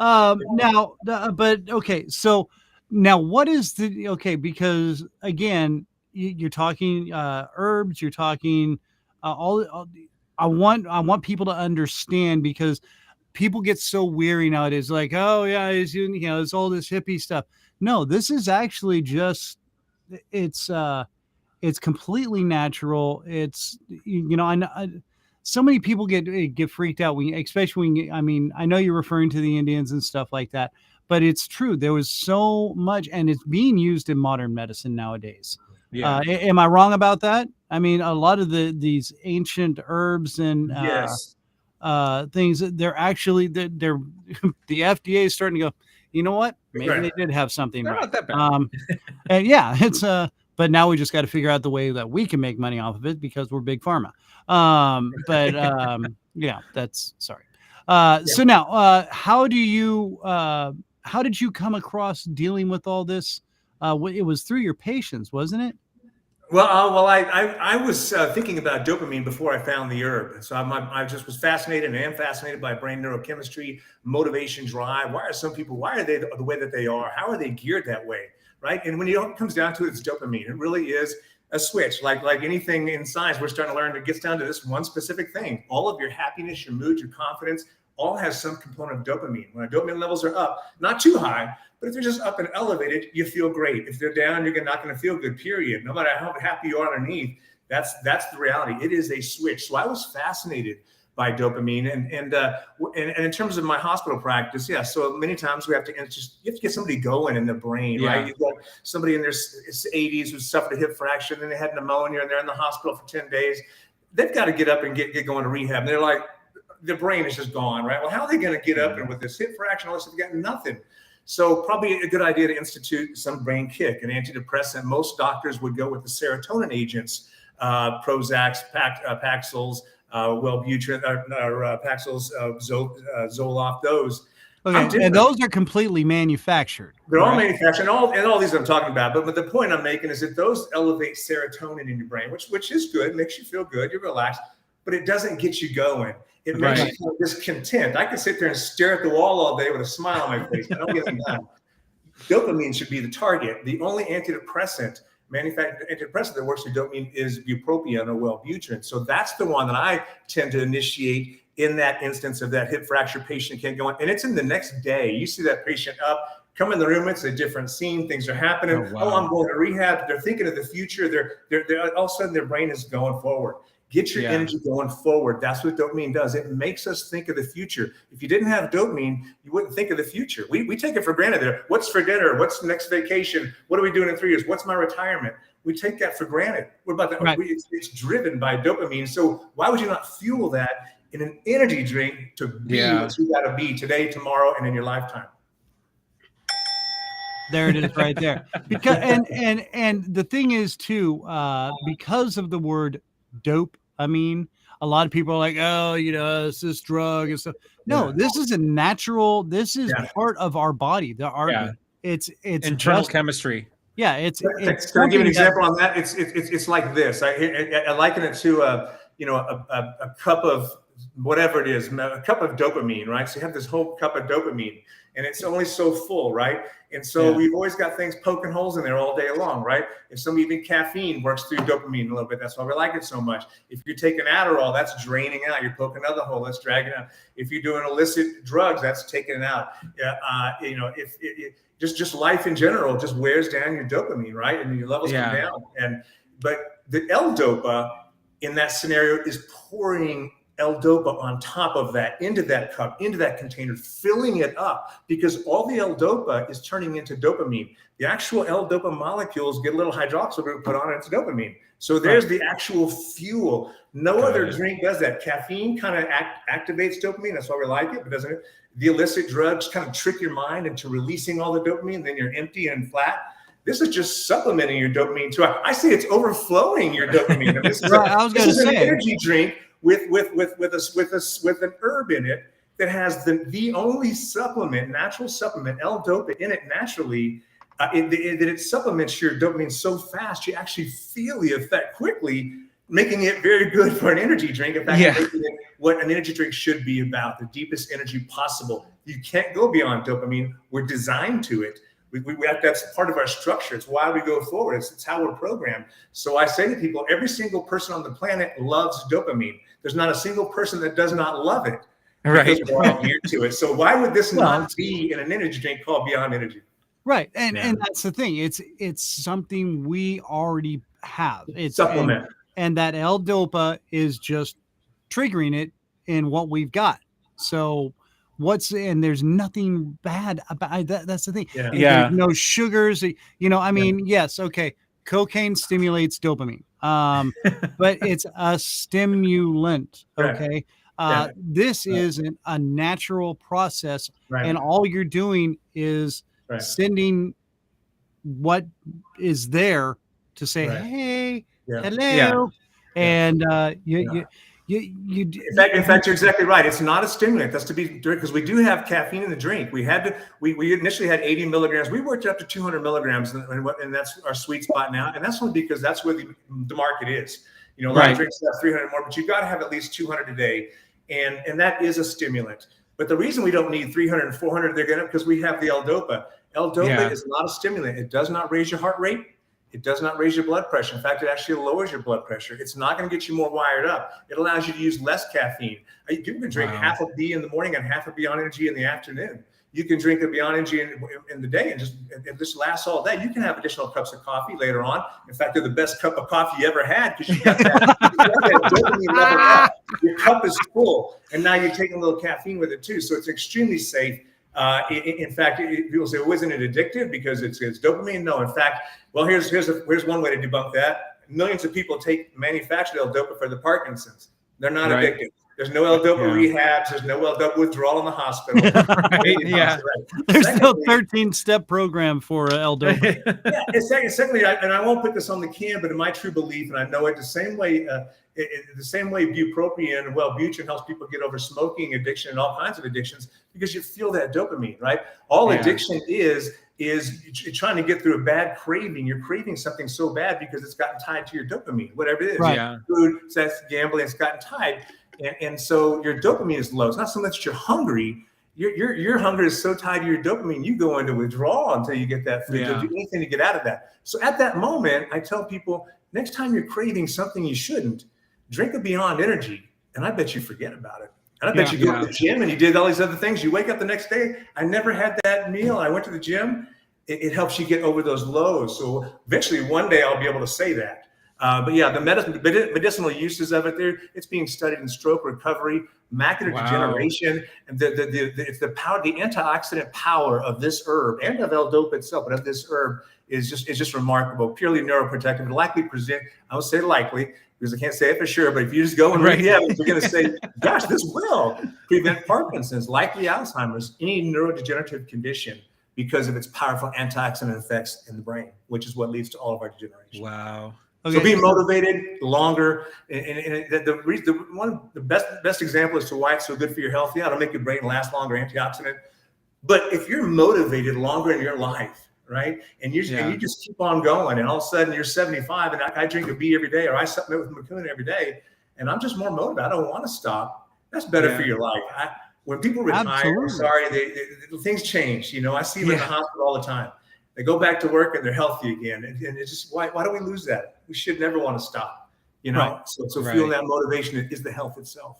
Now, but okay, so now what is because again, you're talking herbs, you're talking all I want people to understand, because people get so weary nowadays, like, oh yeah, it's all this hippie stuff. No, this is actually just it's completely natural. It's, you know, so many people get freaked out when, especially when I mean, I know you're referring to the Indians and stuff like that, but it's true. There was so much, and it's being used in modern medicine nowadays. Yeah. Am I wrong about that? I mean, a lot of these ancient herbs and Yes. things, they're actually they're the FDA is starting to go, you know what? Maybe they did have something They're right. not that bad. And yeah, it's but now we just got to figure out the way that we can make money off of it, because we're big pharma. Yeah, that's sorry. So now, how did you come across dealing with all this? It was through your patients, wasn't it? Well, I was thinking about dopamine before I found the herb. So I just was fascinated and am fascinated by brain neurochemistry, motivation, drive. Why are they the way that they are? How are they geared that way? Right. And when it comes down to it, it's dopamine. It really is a switch. Like anything in science, we're starting to learn, it gets down to this one specific thing. All of your happiness, your mood, your confidence, all has some component of dopamine. When our dopamine levels are up, not too high, but if they're just up and elevated, you feel great. If they're down, you're not going to feel good, period. No matter how happy you are underneath, that's the reality. It is a switch. So I was fascinated by dopamine. And in terms of my hospital practice, yeah, so many times you have to get somebody going in the brain, right? You've got somebody in their 80s who suffered a hip fracture, and then they had pneumonia, and they're in the hospital for 10 days. They've got to get up and get going to rehab. And they're like, their brain is just gone, right? Well, how are they going to get up and with this hip fracture, all this, they've got nothing. So probably a good idea to institute some brain kick, an antidepressant. Most doctors would go with the serotonin agents, Prozacs, Paxils, Wellbutrin, or Paxils, Zoloft, those. Okay, and those are completely manufactured. They're all manufactured, and all these I'm talking about. But the point I'm making is that those elevate serotonin in your brain, which is good, makes you feel good, you're relaxed, but it doesn't get you going. It makes you feel discontent. I could sit there and stare at the wall all day with a smile on my face. I don't get anything done. Dopamine should be the target. The only manufactured antidepressant that works with dopamine is bupropion or Wellbutrin. So that's the one that I tend to initiate in that instance of that hip fracture patient can't go on. And it's in the next day. You see that patient up, come in the room, it's a different scene. Things are happening. Oh, I'm going to rehab. They're thinking of the future. They're all of a sudden their brain is going forward. Get your energy going forward. That's what dopamine does. It makes us think of the future. If you didn't have dopamine, you wouldn't think of the future. We take it for granted there. What's for dinner? What's the next vacation? What are we doing in 3 years? What's my retirement? We take that for granted. What about that? Right. It's driven by dopamine. So why would you not fuel that in an energy drink to be what you got to be today, tomorrow, and in your lifetime? There it is right there. Because and the thing is too, because of the word dope, I mean, a lot of people are like, oh, it's this drug and stuff. No, this is a natural. This is part of our body. It's internal chemistry. Yeah, it's. Can I give an example on that? It's like this. I liken it to a cup of whatever it is, a cup of dopamine, right? So you have this whole cup of dopamine, and it's only so full, right? And so we've always got things poking holes in there all day long, right? If some even caffeine works through dopamine a little bit, that's why we like it so much. If you're taking Adderall, that's draining out. You're poking another hole, that's dragging out. If you're doing illicit drugs, that's taking it out. Just life in general just wears down your dopamine, right? And your levels come down. But the L-Dopa in that scenario is pouring L-Dopa on top of that, into that cup, into that container, filling it up, because all the L-Dopa is turning into dopamine. The actual L-Dopa molecules get a little hydroxyl group put on it, it's dopamine. So there's the actual fuel. No other drink does that. Caffeine kind of activates dopamine. That's why we like it, but doesn't it? The illicit drugs kind of trick your mind into releasing all the dopamine, then you're empty and flat. This is just supplementing your dopamine too. I say it's overflowing your dopamine. This is an energy drink with an herb in it that has the only supplement, natural supplement, L-Dopa in it naturally, that it supplements your dopamine so fast you actually feel the effect quickly, making it very good for an energy drink. In fact, making it what an energy drink should be about, the deepest energy possible. You can't go beyond dopamine. We're designed to it. That's part of our structure. It's why we go forward. It's how we're programmed. So I say to people, every single person on the planet loves dopamine. There's not a single person that does not love it. Right. We're all geared to it. So why would this not be in an energy drink called Beyond Energy? Right. And that's the thing. It's something we already have. It's supplement. And that L-Dopa is just triggering it in what we've got. So there's nothing bad about that. That's the thing. There's no sugars, yes. Okay. Cocaine stimulates dopamine. But it's a stimulant. Okay. This is a natural process, and all you're doing is sending what is there to say, hey, hello. And in fact, you're exactly right. It's not a stimulant. That's to be, because we do have caffeine in the drink. We initially had 80 milligrams. We worked up to 200 milligrams, and that's our sweet spot now. And that's only because that's where the market is. A lot of drinks have 300 more, but you've got to have at least 200 a day. And that is a stimulant. But the reason we don't need 300 and 400, because we have the L-Dopa. L-Dopa is not a stimulant. It does not raise your heart rate. It does not raise your blood pressure. In fact, it actually lowers your blood pressure. It's not going to get you more wired up. It allows you to use less caffeine. You can drink half a B in the morning and half a Beyond Energy in the afternoon. You can drink a Beyond Energy in the day and just lasts all day. You can have additional cups of coffee later on. In fact, they're the best cup of coffee you ever had, because you got that dopamine level up. Your cup is full, and now you're taking a little caffeine with it too. So it's extremely safe. In fact, people say, isn't it addictive because it's dopamine? No, in fact, here's one way to debunk that. Millions of people take manufactured L-Dopa for the Parkinson's. They're not addicted. There's no L-Dopa rehabs. There's no L-Dopa withdrawal in the hospital. There's no 13-step program for L-Dopa. Secondly, and I won't put this on the can, but in my true belief, and I know it the same way bupropion, Wellbutrin helps people get over smoking addiction and all kinds of addictions, because you feel that dopamine, right? All addiction is trying to get through a bad craving. You're craving something so bad because it's gotten tied to your dopamine, whatever it is. Food, sex, gambling, it's gotten tied. And so your dopamine is low. It's not so much that you're hungry. Your hunger is so tied to your dopamine, you go into withdrawal until you get that food. You'll do anything to get out of that. So at that moment, I tell people, next time you're craving something you shouldn't, drink a Beyond Energy, and I bet you forget about it. And I bet you go to the gym and you did all these other things. You wake up the next day, I never had that meal. I went to the gym. It helps you get over those lows. So eventually one day I'll be able to say that. But the medicinal uses of it, it's being studied in stroke recovery, macular degeneration, and it's the power, the antioxidant power of this herb and of L-Dopa itself, but of this herb is just remarkable, purely neuroprotective. It likely present, I would say likely, because I can't say it for sure, but if you just go and read the evidence, you're going to say, gosh, this will prevent Parkinson's, likely Alzheimer's, any neurodegenerative condition, because of its powerful antioxidant effects in the brain, which is what leads to all of our degeneration. Wow. Okay. So being motivated longer, and one of the best example as to why it's so good for your health. It'll make your brain last longer, antioxidant. But if you're motivated longer in your life, right, and you just keep on going, and all of a sudden you're 75, and I drink a B every day, or I supplement with Macuna every day, and I'm just more motivated. I don't want to stop. That's better for your life. When people retire, sorry, things change. You know, I see them in the hospital all the time. They go back to work and they're healthy again. And it's just, why do we lose that? We should never want to stop, you know? Right. So feeling that motivation is the health itself.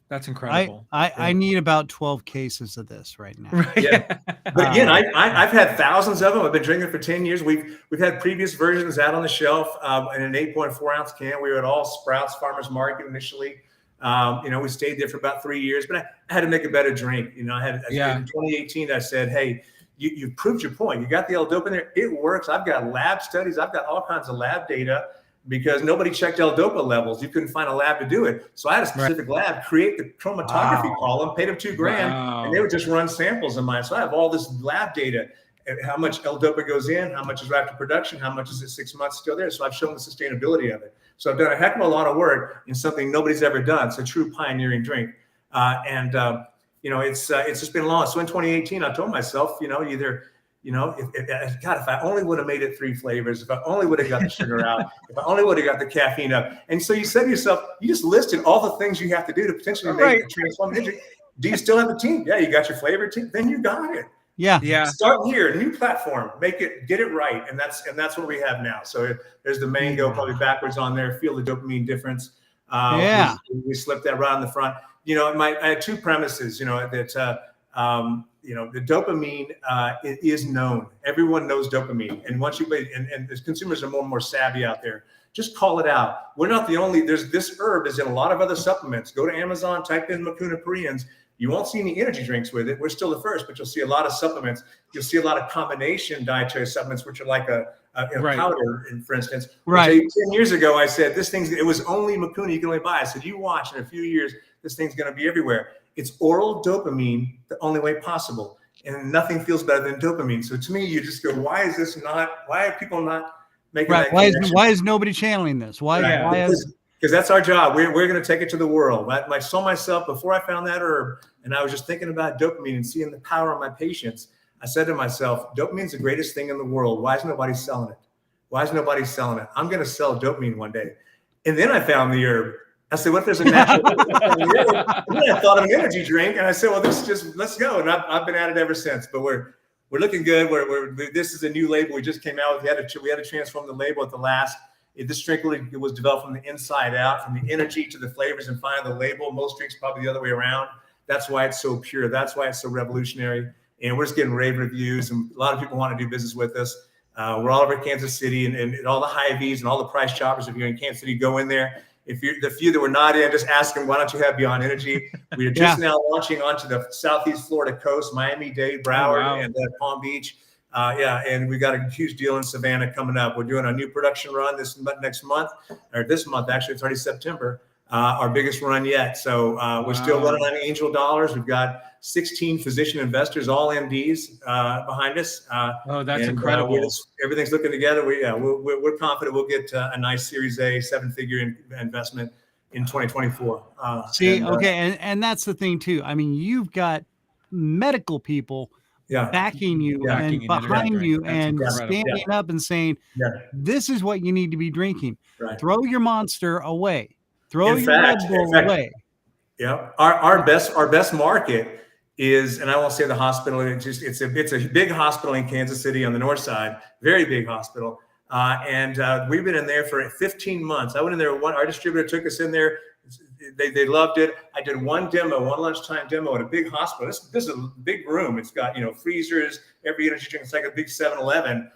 That's incredible. I need about 12 cases of this right now. Right. Yeah. But again, I've had thousands of them. I've been drinking for 10 years. We've had previous versions out on the shelf in an 8.4 ounce can. We were at all Sprouts Farmers Market initially. You know, we stayed there for about 3 years, but I had to make a better drink. You know, in 2018, I said, hey, you proved your point. You got the L-Dopa in there. It works. I've got lab studies. I've got all kinds of lab data because nobody checked L-Dopa levels. You couldn't find a lab to do it. So I had a specific lab create the chromatography column, paid them $2,000, and they would just run samples in mine. So I have all this lab data. How much L-Dopa goes in, how much is after production, how much is it 6 months still there. So I've shown the sustainability of it. So I've done a heck of a lot of work in something nobody's ever done. It's a true pioneering drink. You know, it's just been long. So in 2018, I told myself, you know, if I only would have made it 3 flavors, if I only would have got the sugar out, if I only would have got the caffeine up. And so you said to yourself, you just listed all the things you have to do to potentially make a transformative drink. Do you still have a team? Yeah, you got your flavor team. Then you got it. Yeah. Start here, new platform, get it right, and that's what we have now. So there's the mango probably backwards on there. Feel the dopamine difference. We slipped that right on the front. You know, I had 2 premises. You know that you know the dopamine it is known. Everyone knows dopamine, and once and the consumers are more and more savvy out there. Just call it out. We're not the only. This herb is in a lot of other supplements. Go to Amazon, type in Mucuna Prions. You won't see any energy drinks with it. We're still the first, but you'll see a lot of supplements. You'll see a lot of combination dietary supplements, which are like a powder, for instance. Right. 10 years ago, I said, it was only Mucuna you can only buy. I said, you watch in a few years, this thing's going to be everywhere. It's oral dopamine, the only way possible. And nothing feels better than dopamine. So to me, you just go, why are people not making that connection? Why is nobody channeling this? Because that's our job. We're going to take it to the world. I saw myself before I found that herb, and I was just thinking about dopamine and seeing the power of my patients. I said to myself, dopamine is the greatest thing in the world. Why is nobody selling it? Why is nobody selling it? I'm going to sell dopamine one day. And then I found the herb. I said, what if there's a natural? And then I thought of an energy drink, and I said, well, let's go. And I've been at it ever since. But we're looking good. This is a new label we just came out with. We had to transform the label at the last. This drink was developed from the inside out, from the energy to the flavors and finally the label. Most drinks probably the other way around. That's why it's so pure. That's why it's so revolutionary. And we're just getting rave reviews, and a lot of people want to do business with us. We're all over Kansas City, and all the Hy-Vees and all the price choppers. If you're in Kansas City, go in there. If you're the few that were not in, just ask them, why don't you have Beyond Energy? We are just now launching onto the Southeast Florida coast, Miami-Dade, Broward, and Palm Beach. And we got a huge deal in Savannah coming up. We're doing a new production run this month, actually. It's already September, our biggest run yet. So we're still running on angel dollars. We've got 16 physician investors, all MDs behind us. That's incredible. Everything's looking together. We're confident we'll get a nice Series A 7-figure investment in 2024. And that's the thing too. I mean, you've got medical people backing you and behind you and standing up and saying, this is what you need to be drinking. Right. Throw your Monster away. Throw your Red Bull away. Yeah. Our best market is, and I won't say the hospital, it's a big hospital in Kansas City on the north side, very big hospital. We've been in there for 15 months. I went in there, our distributor took us in there. They loved it. I did one lunchtime demo at a big hospital. This is a big room. It's got, freezers, every energy drink. It's like a big 7-Eleven.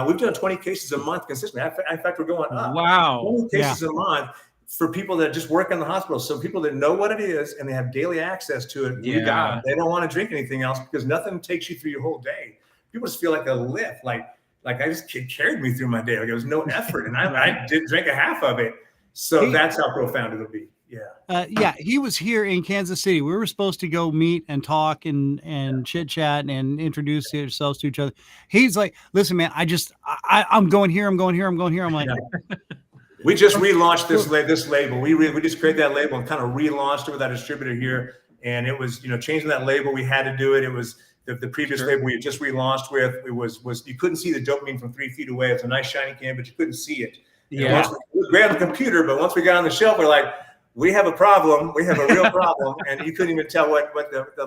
We've done 20 cases a month consistently. In fact, we're going up. Wow. 20 cases a month for people that just work in the hospital. So people that know what it is and they have daily access to it. They don't want to drink anything else because nothing takes you through your whole day. People just feel like a lift, like I just carried me through my day. Like there was no effort, and I did drink a half of it. So that's how profound it'll be. He was here in Kansas City. We were supposed to go meet and talk and chit chat and introduce ourselves to each other. He's like, listen, man, I'm going here. I'm like, we just relaunched this label. We just created that label and kind of relaunched it with our distributor here. And it was, changing that label. We had to do it. It was the previous label we had just relaunched with. It was you couldn't see the dopamine from 3 feet away. It's a nice shiny can, but you couldn't see it. Yeah. It was great on the computer, but once we got on the shelf, we're like, we have a problem. We have a real problem. And you couldn't even tell what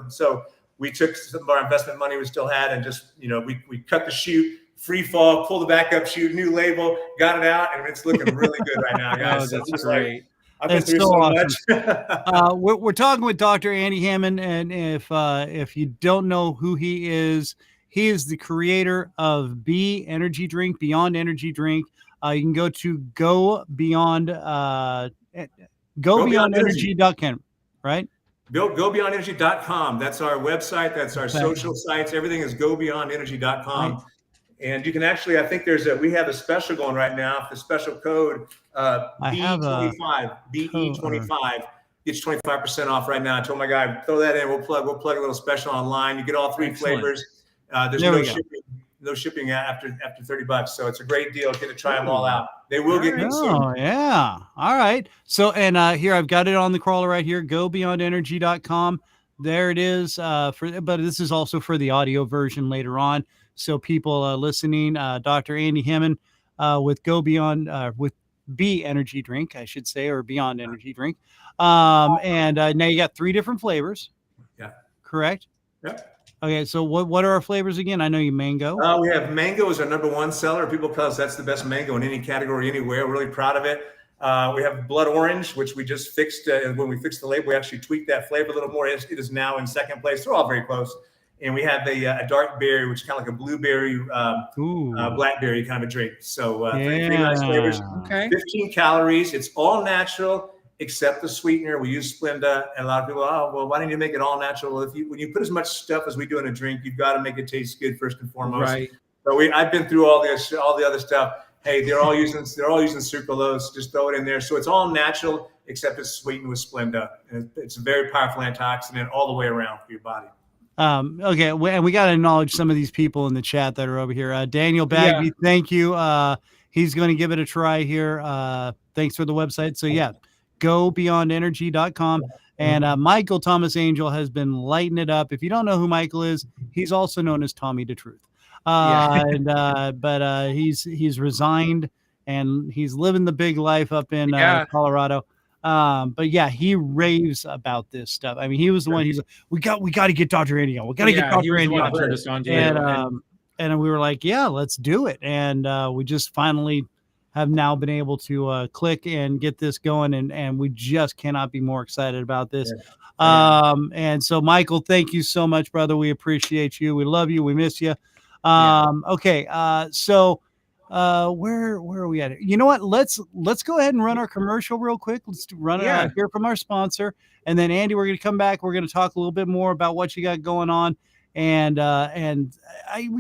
so we took some of our investment money we still had and just, we cut the shoot, free fall, pull the backup shoot, new label, got it out, and it's looking really good right now, guys. Oh, that's great. I've been That's through so so awesome. much. We're talking with Dr. Andy Hemmen, and if you don't know who he is the creator of B Energy Drink, Beyond Energy Drink. You can go to GoBeyondEnergy.com, right? GoBeyondEnergy.com. That's our website. That's our social sites. Everything is GoBeyondEnergy.com. Right. And you can actually, I think we have a special going right now. The special code BE25, BE25 gets 25% off right now. I told my guy, throw that in. We'll plug a little special online. You get all three flavors. There's no shipping after $30. So it's a great deal. Get to try them all out. They will get consumed. Oh, yeah. All right. So, and here I've got it on the crawler right here, GoBeyondEnergy.com. There it is. But this is also for the audio version later on. So people listening, Dr. Andy Hemmen with with B Energy Drink, I should say, or Beyond Energy Drink. And now you got 3 different flavors. Yeah. Correct? Yep. Okay, so what are our flavors again? I know you mango. We have mango is our #1 seller. People tell us that's the best mango in any category anywhere. We're really proud of it. We have blood orange, which we just fixed. When we fixed the label, we actually tweaked that flavor a little more. It is now in 2nd place. They're all very close. And we have a dark berry, which is kind of like a blueberry, blackberry kind of a drink. So 3 nice flavors. Okay. 15 calories. It's all natural except the sweetener. We use Splenda. And a lot of people, why didn't you make it all natural? Well, when you put as much stuff as we do in a drink, you've got to make it taste good first and foremost. Right. So I've been through all the other stuff. Hey, they're all using sucralose. Just throw it in there. So it's all natural except it's sweetened with Splenda. And it's a very powerful antioxidant all the way around for your body. Okay, and we got to acknowledge some of these people in the chat that are over here. Daniel Bagby, thank you. He's going to give it a try here. Thanks for the website. So yeah, GoBeyondEnergy.com. And Michael Thomas Angel has been lighting it up. If you don't know who Michael is, he's also known as Tommy DeTruth. But he's resigned and he's living the big life up in Colorado. But yeah, he raves about this stuff. I mean, he was the one. He's like, we got to get Dr. Andy on. We got to get Dr. Andy on. And we were like, yeah, let's do it. And we just finally have now been able to click and get this going. And we just cannot be more excited about this. And so, Michael, thank you so much, brother. We appreciate you. We love you. We miss you. Okay. So. Where are we at? You know what? Let's go ahead and run our commercial real quick. Let's run it here from our sponsor, and then Andy, we're going to come back. We're going to talk a little bit more about what you got going on, we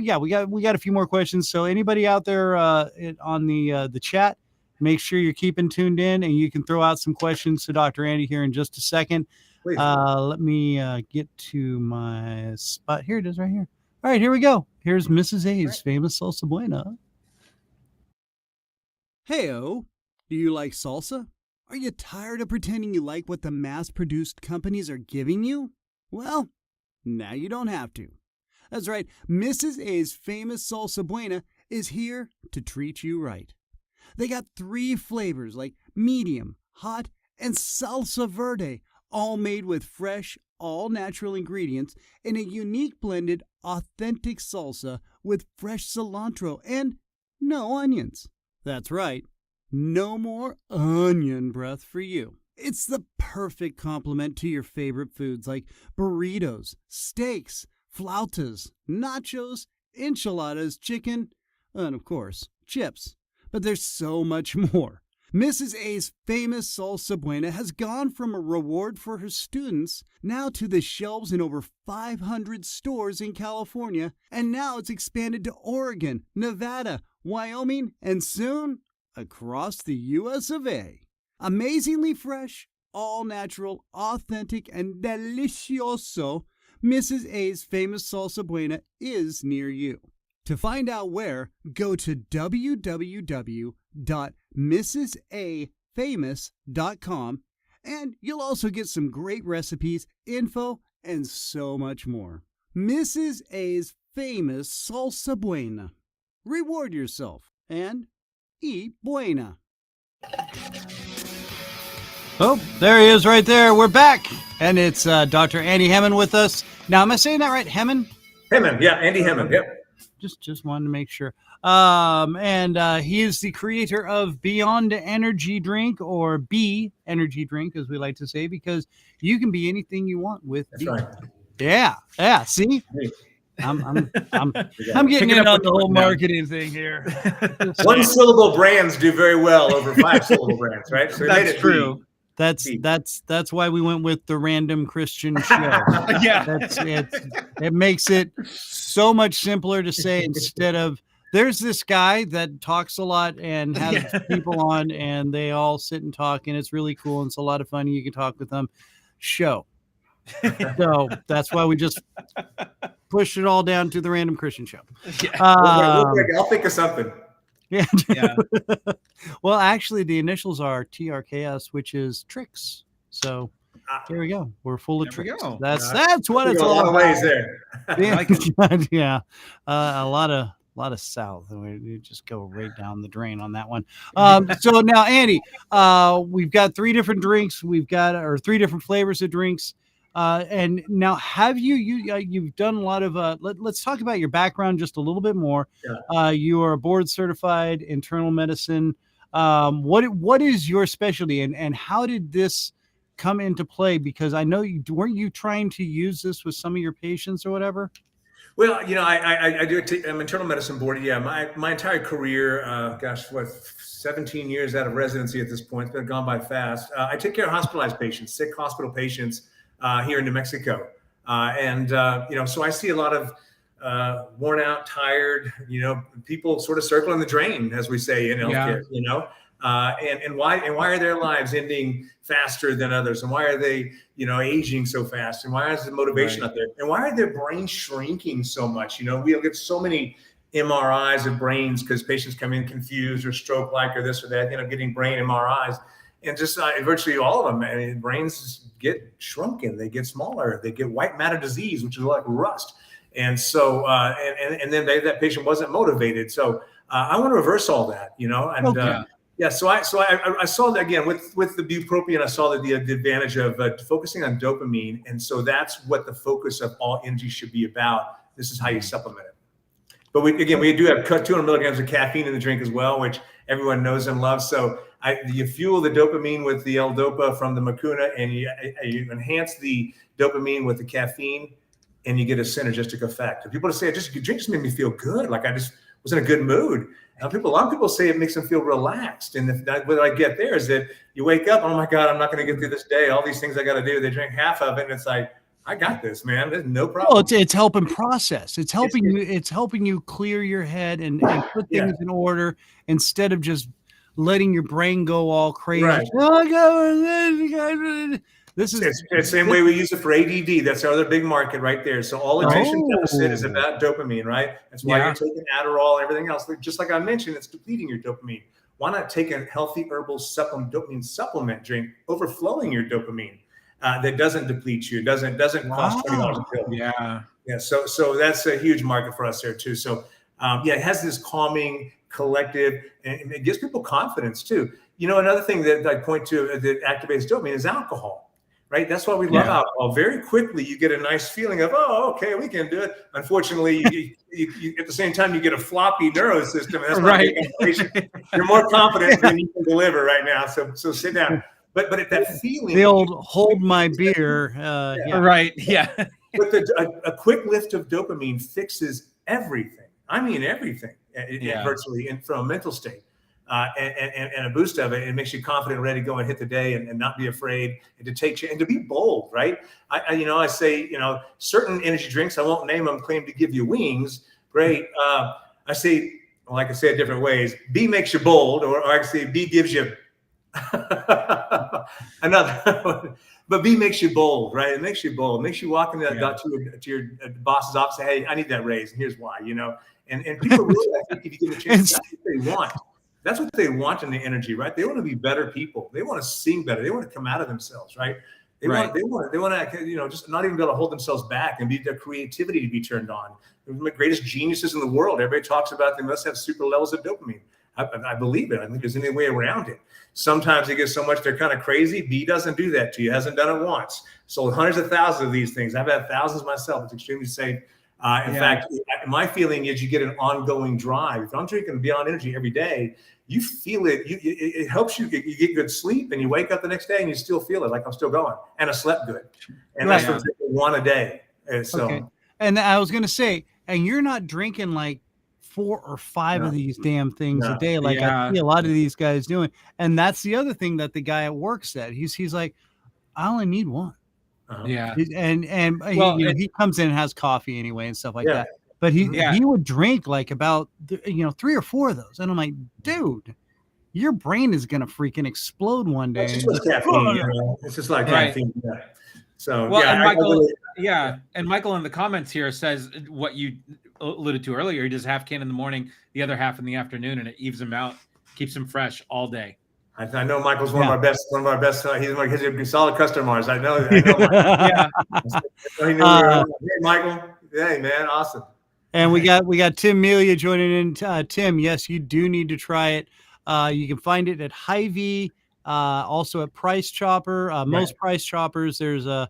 got a few more questions. So anybody out there on the chat, make sure you're keeping tuned in, and you can throw out some questions to Dr. Andy here in just a second. Please. Let me get to my spot. Here it is, right here. All right, here we go. Here's Mrs. A's famous salsa buena. Hey-o, do you like salsa? Are you tired of pretending you like what the mass-produced companies are giving you? Well, now you don't have to. That's right, Mrs. A's famous salsa buena is here to treat you right. They got 3 flavors like medium, hot, and salsa verde, all made with fresh, all-natural ingredients in a unique blended, authentic salsa with fresh cilantro and no onions. That's right, no more onion breath for you. It's the perfect complement to your favorite foods like burritos, steaks, flautas, nachos, enchiladas, chicken, and of course, chips. But there's so much more. Mrs. A's famous salsa buena has gone from a reward for her students now to the shelves in over 500 stores in California, and now it's expanded to Oregon, Nevada, Wyoming, and soon across the US of A. Amazingly fresh, all natural, authentic, and delicioso, Mrs. A's famous salsa buena is near you. To find out where, go to www.mrsafamous.com, and you'll also get some great recipes, info, and so much more. Mrs. A's famous salsa buena. Reward yourself and eat buena. Oh, there he is right there. We're back. And it's Dr. Andy Hemmen with us. Now, am I saying that right? Hemmen? Hemmen, yeah, Andy Hemmen, yep. Just wanted to make sure. He is the creator of Beyond Energy Drink, or B Energy Drink, as we like to say, because you can be anything you want with That's B. right. Yeah. See, I'm getting in on the whole marketing thing here. One syllable brands do very well over 5 syllable brands, right? So That's true. That's why we went with the Random Christian Show. Yeah. It makes it so much simpler to say, instead of there's this guy that talks a lot and has people on and they all sit and talk, and it's really cool and it's a lot of fun. You can talk with them. Show. So that's why we just pushed it all down to the Random Christian Show. I'll think of something. Yeah. Well, actually, the initials are TRKS, which is tricks. So here we go. We're full of tricks. That's what it's all about. A lot of ways there. Yeah. A lot of south. We just go right down the drain on that one. So now, Andy, we've got 3 different drinks. Or 3 different flavors of drinks. And now, have you've done a lot of let's talk about your background just a little bit more. You are a board certified internal medicine. What is your specialty, and how did this come into play? Because I know weren't you trying to use this with some of your patients or whatever? Well, I'm internal medicine board. Yeah, my entire career, 17 years out of residency at this point. It's been gone by fast. I take care of hospitalized patients, sick hospital patients here in New Mexico. So I see a lot of worn out, tired, people sort of circling the drain, as we say in healthcare, and why are their lives ending faster than others? And why are they, aging so fast? And why is the motivation out there? And why are their brains shrinking so much? We get so many MRIs of brains because patients come in confused or stroke-like or this or that, getting brain MRIs. And just virtually all of them, brains get shrunken, they get smaller, they get white matter disease, which is like rust. And so, and then that patient wasn't motivated. So I want to reverse all that, So I saw that again with the bupropion. I saw the advantage of focusing on dopamine, and so that's what the focus of all energy should be about. This is how you supplement it. But we do have 200 milligrams of caffeine in the drink as well, which everyone knows and loves. So you fuel the dopamine with the L-Dopa from the Mucuna, and you enhance the dopamine with the caffeine, and you get a synergistic effect. And people say, drink just made me feel good. Like I just was in a good mood. A lot of people say it makes them feel relaxed. And what I get there is that you wake up, oh my God, I'm not going to get through this day. All these things I got to do. They drink half of it, and it's like, I got this, man. There's no problem. Well, it's helping process. It's helping you. It's helping you clear your head and put things in order instead of just letting your brain go all crazy. Right. This is the same way we use it for ADD. That's our other big market right there. So all attention deficit is about dopamine, right? That's why you're taking Adderall and everything else. Just like I mentioned, it's depleting your dopamine. Why not take a healthy herbal dopamine supplement drink, overflowing your dopamine that doesn't deplete you, doesn't cost $20 a pill. Yeah. So that's a huge market for us there too. So it has this calming, collective, and it gives people confidence too. Another thing that I point to that activates dopamine is alcohol. Right. That's why we love alcohol. Very quickly, you get a nice feeling of, okay, we can do it. Unfortunately, you at the same time, you get a floppy neurosystem. System. That's right. You're more confident than you can deliver right now. So sit down. But that feeling, the old hold my beer. Right. Yeah. But a quick lift of dopamine fixes everything. I mean, everything virtually, and from a mental state. And a boost of it, it makes you confident, ready to go and hit the day, and not be afraid, and to take and to be bold, right? I say, certain energy drinks, I won't name them, claim to give you wings. Great. I say, like I say it different ways. B makes you bold, or I say B gives you another one. But B makes you bold, right? It makes you bold. It makes you walk into to your boss's office and say, hey, I need that raise, and here's why, And people really, I think if you give them a chance, that's what they want. That's what they want in the energy, right? They want to be better people. They want to sing better. They want to come out of themselves, right? They want to, just not even be able to hold themselves back and be their creativity to be turned on. They're the greatest geniuses in the world. Everybody talks about they must have super levels of dopamine. I believe it. I think there's any way around it. Sometimes they get so much they're kind of crazy. B doesn't do that to you. Hasn't done it once. Sold hundreds of thousands of these things. I've had thousands myself. It's extremely safe. In fact, my feeling is you get an ongoing drive. If I'm drinking Beyond Energy every day, you feel it. It helps you. You get good sleep, and you wake up the next day and you still feel it, like I'm still going, and I slept good. And that's from one a day. And so, okay. And I was gonna say, and you're not drinking like 4 or 5 of these damn things a day, like I see a lot of these guys doing. And that's the other thing that the guy at work said. He's like, I only need one. Yeah. And he comes in and has coffee anyway and stuff like that. But he would drink like about 3 or 4 of those. And I'm like, dude, your brain is gonna freaking explode one day. It's just caffeine, It's just like caffeine. Yeah. So and Michael in the comments here says what you alluded to earlier. He does half can in the morning, the other half in the afternoon, and it evens him out, keeps him fresh all day. I know Michael's one of our best. He's a solid customer. I know. Hey, Michael. Hey, man, awesome. And we got Tim Melia joining in. Tim, yes, you do need to try it. You can find it at Hy-Vee, also at Price Chopper. Most Price Choppers, there's a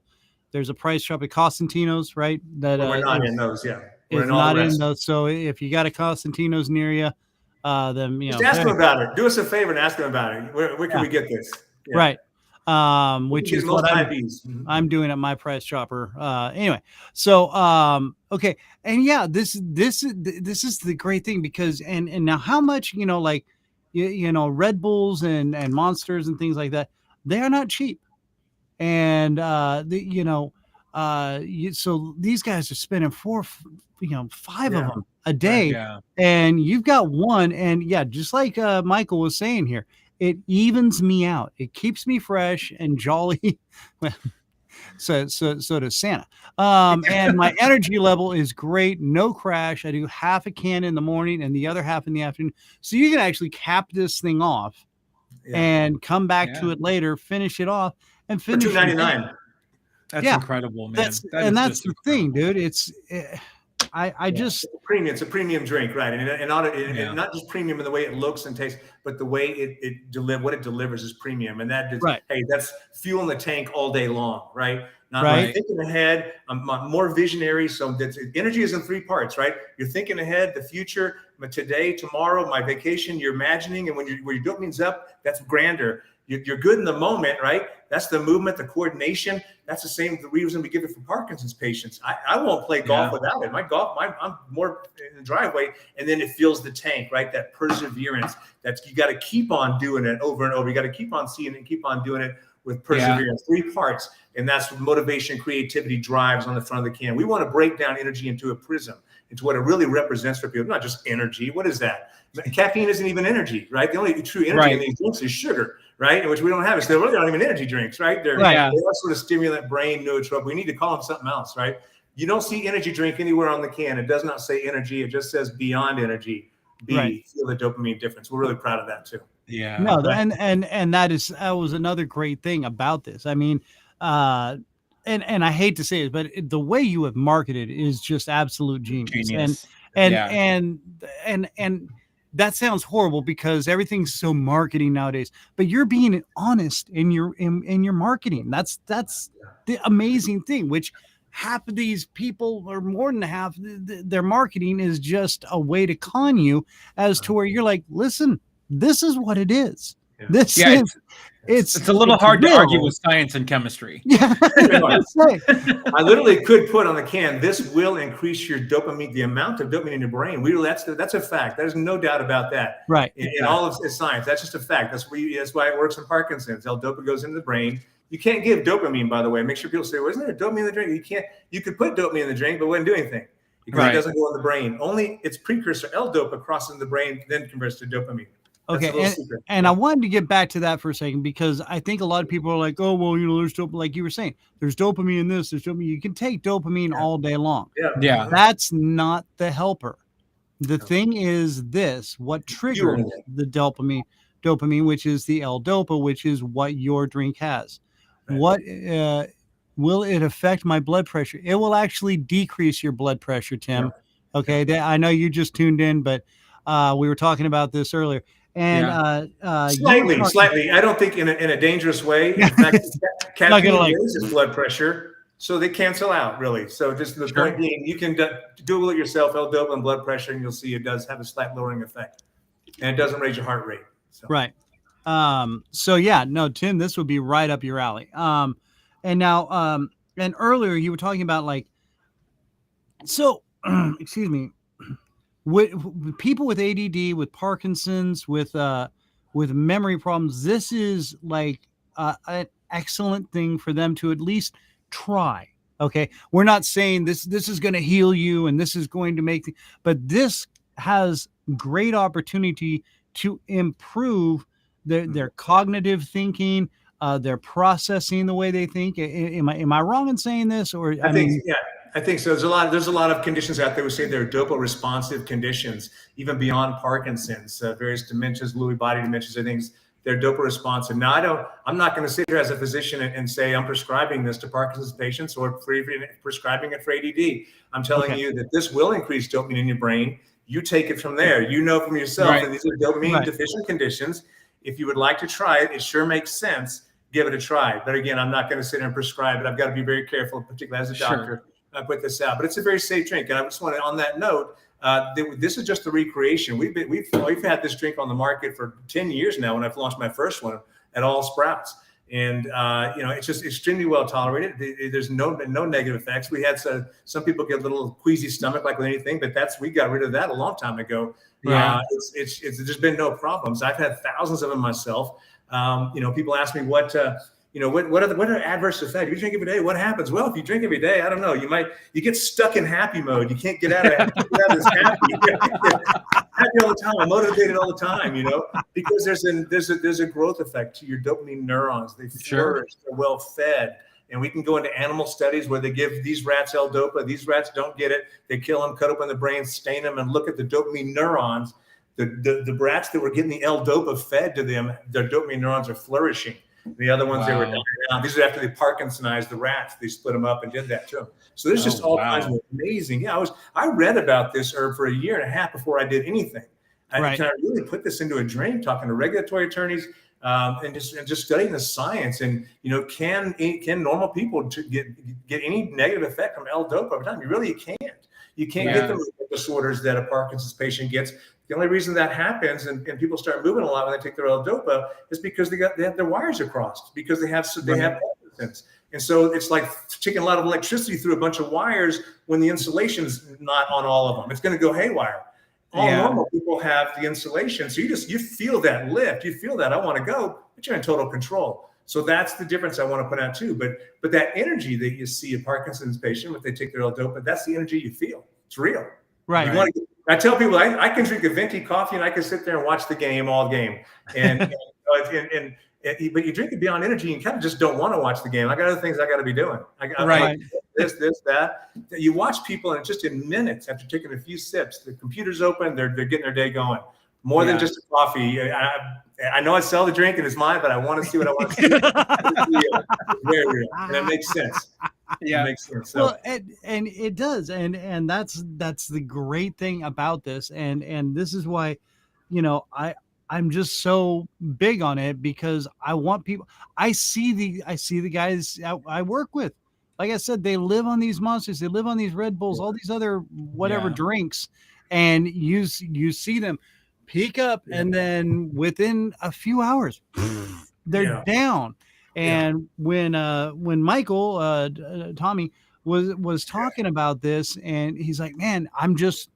Price Chopper, Costantino's, right? That we're not in those. Yeah, we're not in those. So if you got a Costantino's near you, then just ask them about it. Do us a favor and ask them about it. Where can we get this? Yeah. Right. Which is what I'm doing at my Price Chopper. Anyway, so okay, and this is the great thing, because and now how much Red Bulls and Monsters and things like that, they are not cheap, and so these guys are spending 5 of them a day, and you've got one, and just like Michael was saying here, it evens me out. It keeps me fresh and jolly. So does Santa. And my energy level is great. No crash. I do half a can in the morning and the other half in the afternoon. So you can actually cap this thing off and come back to it later, finish it off, and finish for $2.99. That's incredible, man. That's the thing, dude. It's just it's a premium. It's a premium drink, right? And not just premium in the way it looks and tastes, but the way it delivers is premium. And that is, hey, that's fuel in the tank all day long, right? Not thinking ahead. I'm more visionary. So that energy is in 3 parts, right? You're thinking ahead, the future, today, tomorrow, my vacation. You're imagining, and when your dopamine's up, that's grander. You're good in the moment, right? That's the movement, the coordination. That's the reason we give it for Parkinson's patients. I won't play golf without it. I'm more in the driveway, and then it fills the tank, right? That perseverance. You got to keep on doing it over and over. You got to keep on seeing it and keep on doing it with perseverance. 3 parts, and that's what motivation, creativity, drives on the front of the can. We want to break down energy into a prism, into what it really represents for people. Not just energy. What is that? Caffeine isn't even energy, right? The only true energy in these drinks is sugar, right? Which we don't have. So they're really not even energy drinks, right? They are sort of stimulant, brain, nootropic. We need to call them something else, right? You don't see energy drink anywhere on the can. It does not say energy. It just says Beyond Energy. Feel the dopamine difference. We're really proud of that too. Yeah. No, and that was another great thing about this. I mean, and I hate to say it, but the way you have marketed is just absolute genius. And that sounds horrible because everything's so marketing nowadays, but you're being honest in your marketing. That's the amazing thing, which half of these people, or more than half, their marketing is just a way to con you as to where you're like, listen, this is what it is. It's a little hard to argue with science and chemistry. Yeah. I literally could put on the can, this will increase your dopamine, the amount of dopamine in your brain. That's a fact. There's no doubt about that. Right. In all of science, that's just a fact. That's why it works in Parkinson's. L-dopa goes into the brain. You can't give dopamine, by the way. Make sure people say, well, isn't there dopamine in the drink? You could put dopamine in the drink, but it wouldn't do anything because it doesn't go in the brain. Only its precursor, L-dopa, crosses the brain, then converts to dopamine. Okay, and I wanted to get back to that for a second because I think a lot of people are like, oh, well, there's dopamine, like you were saying, there's dopamine in this, there's dopamine. You can take dopamine all day long. Yeah. That's not the helper. The thing is what triggers the dopamine, which is the L-dopa, which is what your drink has. Right. What will it affect my blood pressure? It will actually decrease your blood pressure, Tim. Yeah. Okay, I know you just tuned in, but We were talking about this earlier. And slightly. I don't think in a dangerous way. In fact, caffeine raises blood pressure, so they cancel out really. So just the point being, you can Google it yourself, L-dopa and blood pressure, and you'll see it does have a slight lowering effect, and it doesn't raise your heart rate. So. Right. So yeah, no, Tim, this would be right up your alley. And now, and earlier you were talking about like, so, excuse me. With people with ADD, with Parkinson's, with memory problems, this is like an excellent thing for them to at least try. Okay, we're not saying this is going to heal you and this is going to make, but this has great opportunity to improve their cognitive thinking, their processing, the way they think. Am I wrong in saying this? Or I think so. There's a lot of conditions out there. We say they're dopa responsive conditions, even beyond Parkinson's, various dementias, Lewy body dementias, and things. They're dopa responsive. Now, I'm not going to sit here as a physician and say I'm prescribing this to Parkinson's patients or prescribing it for ADD. I'm telling you that this will increase dopamine in your brain. You take it from there. You know from yourself that these are dopamine deficient conditions. If you would like to try it, it sure makes sense. Give it a try. But again, I'm not going to sit here and prescribe it. I've got to be very careful, particularly as a doctor. I put this out, but it's a very safe drink. And I just want to, on that note, this is just a recreation. We've had this drink on the market for 10 years now. When I've launched my first one at All Sprouts, and it's just extremely well tolerated. There's no negative effects. We had some people get a little queasy stomach, like with anything, but we got rid of that a long time ago. It's there's been no problems. I've had thousands of them myself. People ask me what are adverse effects? If you drink every day, what happens? Well, if you drink every day, I don't know. You get stuck in happy mode. You can't get out of this happy. Happy all the time, motivated all the time. Because there's a growth effect to your dopamine neurons. They flourish. They're well fed. And we can go into animal studies where they give these rats L-dopa. These rats don't get it. They kill them, cut open the brain, stain them, and look at the dopamine neurons. The rats that were getting the L-dopa fed to them, their dopamine neurons are flourishing. The other ones, they were dying out. These are after they Parkinsonized the rats. They split them up and did that to them. So there's just all kinds of amazing. Yeah, I read about this herb for a year and a half before I did anything. Can I really put this into a drink? Talking to regulatory attorneys and just studying the science. And can normal people get any negative effect from L-dopa over time? You really can't. You can't get the movement disorders that a Parkinson's patient gets. The only reason that happens and people start moving a lot when they take their L-dopa is because they have their wires are crossed, because they have Parkinson's. And so it's like taking a lot of electricity through a bunch of wires when the insulation's not on all of them. It's going to go haywire. All normal people have the insulation. So you feel that lift. You feel that I want to go, but you're in total control. So that's the difference I want to put out too. But that energy that you see a Parkinson's patient when they take their L-dopa, that's the energy you feel. It's real. Right. I tell people I can drink a venti coffee and I can sit there and watch the game all game. But you drink it beyond energy and kind of just don't want to watch the game. I got other things I got to be doing. This, that. You watch people and just in minutes after taking a few sips, the computer's open, they're getting their day going. More than just a coffee. I know I sell the drink and it's mine, but I want to see what I want to see. It's very real. And it makes sense. It makes sense. So. Well, and it does. And that's the great thing about this. And this is why, I'm just so big on it, because I want people, I see the guys I work with. Like I said, they live on these monsters, they live on these Red Bulls, all these other whatever drinks, and you see them peak up and then within a few hours they're down. And when Michael Tommy was talking about this, and he's like, man, I'm just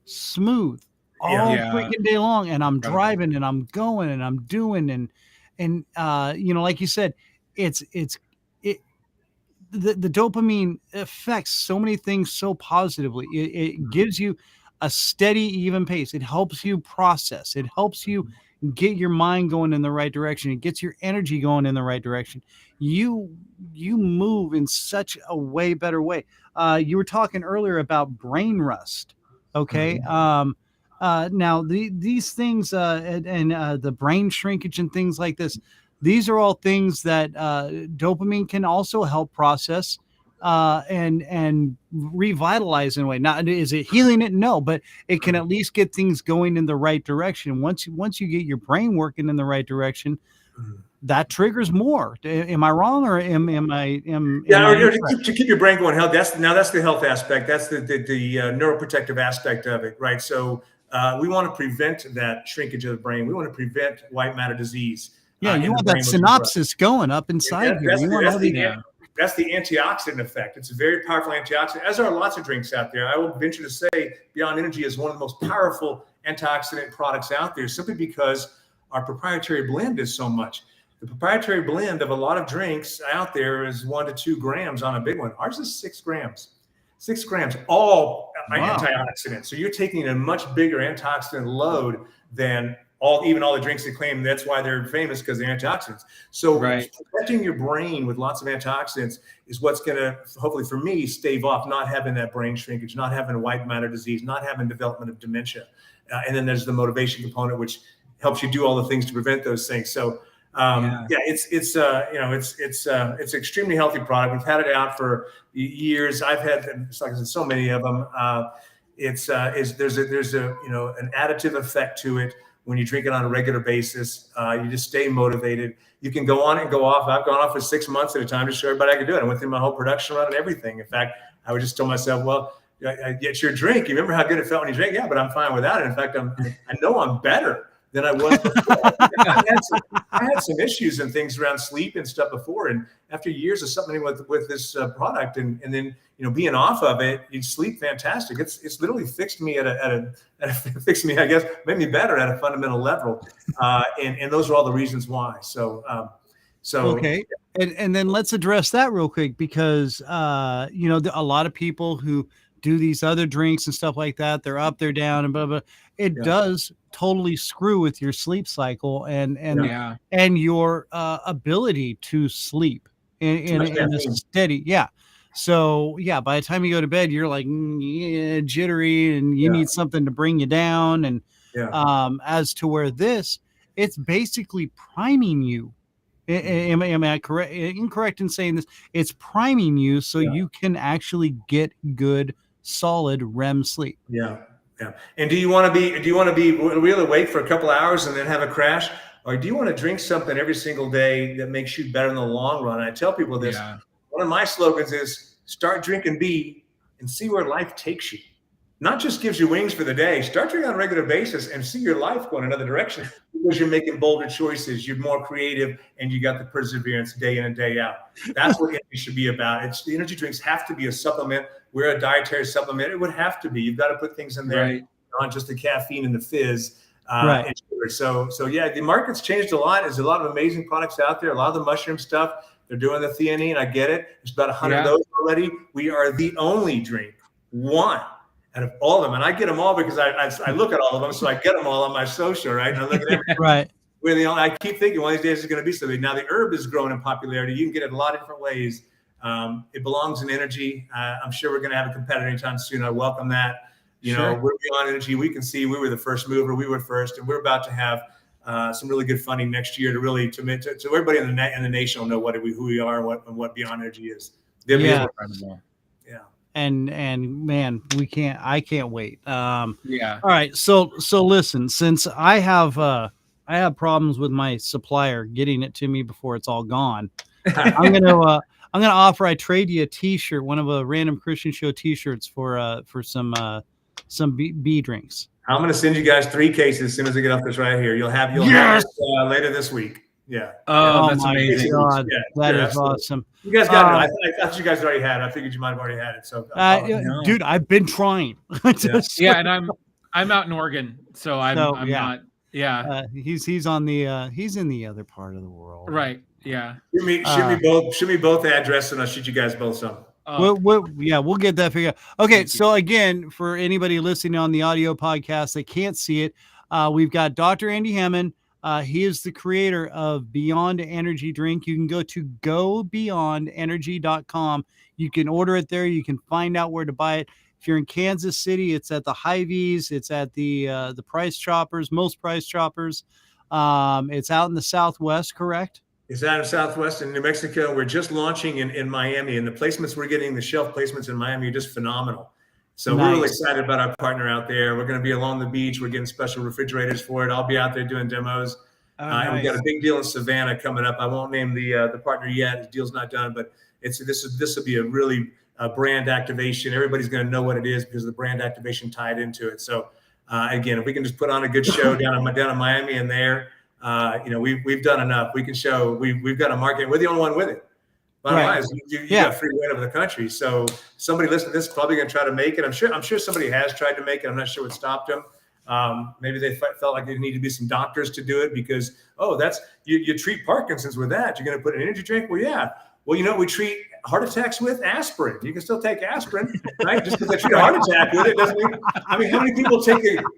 smooth all freaking day long, and I'm driving and I'm going and I'm doing and like you said, the dopamine affects so many things so positively. It gives you a steady, even pace. It helps you process. It helps you get your mind going in the right direction. It gets your energy going in the right direction. You move in such a way better way. You were talking earlier about brain rust. Okay. Now these things and the brain shrinkage and things like this, these are all things that dopamine can also help process and revitalize in a way. Not is it healing it? No, but it can at least get things going in the right direction. Once you get your brain working in the right direction, that triggers more. Am I wrong, or am I? To keep your brain going. That's the health aspect. That's the neuroprotective aspect of it, right? So we want to prevent that shrinkage of the brain. We want to prevent white matter disease. Yeah, you want that synopsis going up inside here. That's the antioxidant effect. It's a very powerful antioxidant, as are lots of drinks out there. I will venture to say Beyond Energy is one of the most powerful antioxidant products out there, simply because our proprietary blend is so much. The proprietary blend of a lot of drinks out there is 1 to 2 grams on a big one. Ours is 6 grams. 6 grams, all antioxidants. So you're taking a much bigger antioxidant load than all the drinks that claim that's why they're famous, because they're antioxidants. So protecting your brain with lots of antioxidants is what's going to, hopefully for me, stave off not having that brain shrinkage, not having white matter disease, not having development of dementia. And then there's the motivation component, which helps you do all the things to prevent those things. So it's an extremely healthy product. We've had it out for years. I've had, like I said, so many of them. There's an additive effect to it. When you drink it on a regular basis, you just stay motivated. You can go on and go off. I've gone off for 6 months at a time to show everybody I could do it. I went through my whole production run and everything. In fact, I would just tell myself, well, it's your drink. You remember how good it felt when you drank? Yeah, but I'm fine without it. In fact, I know I'm better than I was before. I had some issues and things around sleep and stuff before. And after years of supplementing with this product and then, being off of it, you sleep fantastic. It's literally fixed me I guess, made me better at a fundamental level. And those are all the reasons why. So okay. And then let's address that real quick, because, a lot of people who do these other drinks and stuff like that, they're up, they're down, and blah, blah. It does totally screw with your sleep cycle and your ability to sleep in a steady. Yeah. So by the time you go to bed, you're like jittery, and you need something to bring you down. And as to where it's basically priming you. Am I incorrect in saying this? It's priming you so you can actually get good, solid REM sleep. Yeah. And do you want to be really awake for a couple hours and then have a crash, or do you want to drink something every single day that makes you better in the long run? And I tell people this. One of my slogans is start drinking B and see where life takes you. Not just gives you wings for the day. Start drinking on a regular basis and see your life go in another direction, because you're making bolder choices. You're more creative, and you got the perseverance day in and day out. That's what energy should be about. The energy drinks have to be a supplement. We're a dietary supplement. It would have to be. You've got to put things in there, not just the caffeine and the fizz. And sugar. So the market's changed a lot. There's a lot of amazing products out there. A lot of the mushroom stuff. They're doing the theanine. I get it. There's about 100 of those already. We are the only drink, one out of all of them. And I get them all because I look at all of them. So I get them all on my social, right? And I look at everything. We're the only, I keep thinking one of these days is going to be something. Now the herb is growing in popularity. You can get it a lot of different ways. It belongs in energy. I'm sure we're going to have a competitor anytime soon. I welcome that. We're Beyond Energy. We can see we were the first mover. We were first, and we're about to have some really good funding next year to everybody in the nation will know who we are and what Beyond Energy is. And man, I can't wait. All right. So listen, since I have problems with my supplier getting it to me before it's all gone, I'm gonna offer I trade you a T-shirt, one of a Random Christian Show T-shirts for some B drinks. I'm going to send you guys 3 cases as soon as I get off this right here. You'll have it later this week. Yeah. Oh, that's amazing. God, that is awesome. You guys got it. I thought you guys already had it. I figured you might have already had it. So, dude, I've been trying. And I'm out in Oregon, so I'm not. Yeah. He's in the other part of the world. Right. Yeah. Shoot me both the address, and I'll shoot you guys both some. We'll get that figured out. Okay, so again, for anybody listening on the audio podcast that can't see it, we've got Dr. Andy Hemmen. He is the creator of Beyond Energy Drink. You can go to gobeyondenergy.com. You can order it there. You can find out where to buy it. If you're in Kansas City, it's at the Hy-Vees. It's at the Price Choppers, most Price Choppers. It's out in the Southwest, correct? It's out of Southwest in New Mexico. We're just launching in Miami, and the placements we're getting, the shelf placements in Miami are just phenomenal. So we're really excited about our partner out there. We're going to be along the beach. We're getting special refrigerators for it. I'll be out there doing demos. And we've got a big deal in Savannah coming up. I won't name the partner yet. The deal's not done, but this will be a really brand activation. Everybody's going to know what it is because of the brand activation tied into it. So again, if we can just put on a good show down in Miami and there, we've done enough. We can show we've got a market. We're the only one with it. Bottom line is you got free reign over the country. So somebody listening to this is probably going to try to make it. I'm sure somebody has tried to make it. I'm not sure what stopped them. Maybe they felt like there needed to be some doctors to do it because, that's you treat Parkinson's with that. You're going to put an energy drink? Well, yeah. Well, we treat heart attacks with aspirin. You can still take aspirin, right? Just because I treat a heart attack with it doesn't mean. I mean, how many people are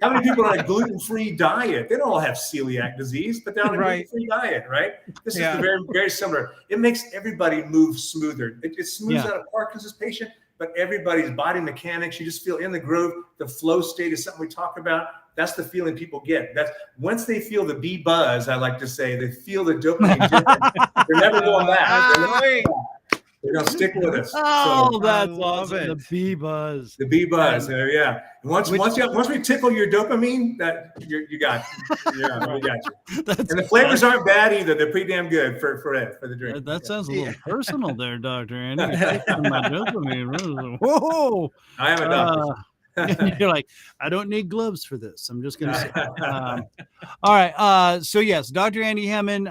on a gluten-free diet? They don't all have celiac disease, but they're on a gluten-free diet, right? This is very, very similar. It makes everybody move smoother. It smooths out a Parkinson's patient, but everybody's body mechanics, you just feel in the groove. The flow state is something we talk about. That's the feeling people get. That's once they feel the bee buzz, I like to say, they feel the dopamine difference. They're never going back. They're going to stick with us. Oh, that's awesome. The bee buzz. The bee buzz. Yeah. And once we tickle your dopamine, that you got you. Yeah, we got you. And the flavors aren't bad either. They're pretty damn good for the drink. That sounds a little personal there, Dr. Andy. My dopamine. Whoa. I am a doctor. You're like, I don't need gloves for this. I'm just going to say. All right. So, yes, Dr. Andy Hemmen,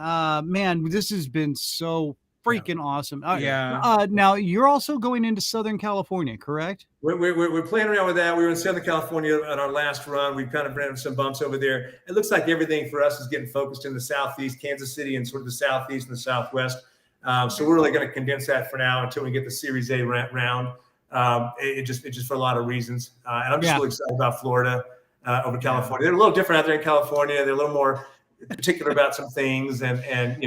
man, this has been so freaking awesome. Now, you're also going into Southern California, correct? We're playing around with that. We were in Southern California on our last run. We've kind of ran into some bumps over there. It looks like everything for us is getting focused in the Southeast, Kansas City, and sort of the Southeast and the Southwest. So we're really going to condense that for now until we get the Series A round. It just for a lot of reasons. And I'm just really excited about Florida over California. They're a little different out there in California. They're a little more particular about some things. And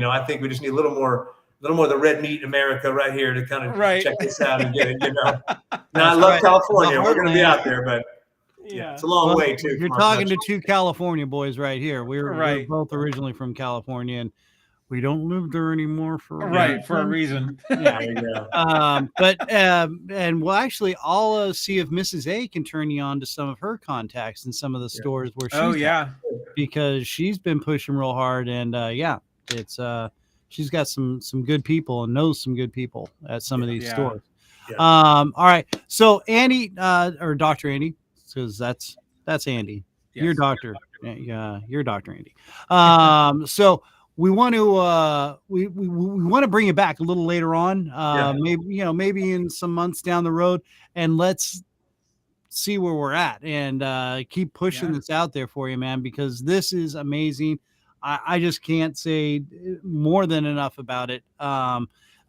I think we just need a little more of the red meat America right here to kind of check this out and get it, Now, I love California. We're going to be out there, but it's a long way too. You're talking to two California boys right here. We're both originally from California, and we don't live there anymore for a reason. There you go. And we'll actually, I'll see if Mrs. A can turn you on to some of her contacts in some of the stores where she's at, because she's been pushing real hard, and it's she's got some good people and knows some good people at some of these stores. All right, so Andy or Dr. Andy, because that's Andy. Yes. You're Dr. You're Dr. Andy. So we want to we want to bring it back a little later on, maybe in some months down the road, and let's see where we're at and keep pushing this out there for you, man, because this is amazing. I just can't say more than enough about it.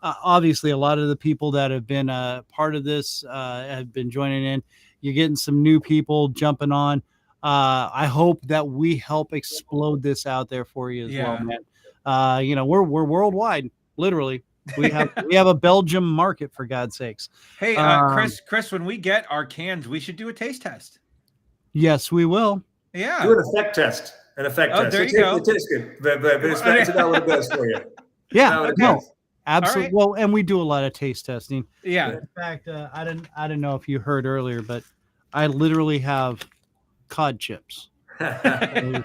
Obviously, a lot of the people that have been part of this have been joining in. You're getting some new people jumping on. I hope that we help explode this out there for you as well, man. We're worldwide, literally. We have a Belgium market, for God's sakes. Hey, Chris, when we get our cans, we should do a taste test. Yes, we will. Yeah. Do an effect test. There you go. It tastes good, but it's about what it does for you. Yeah, absolutely. Right. Well, and we do a lot of taste testing. Yeah. In fact, I didn't know if you heard earlier, but I literally have cod chips. Yeah.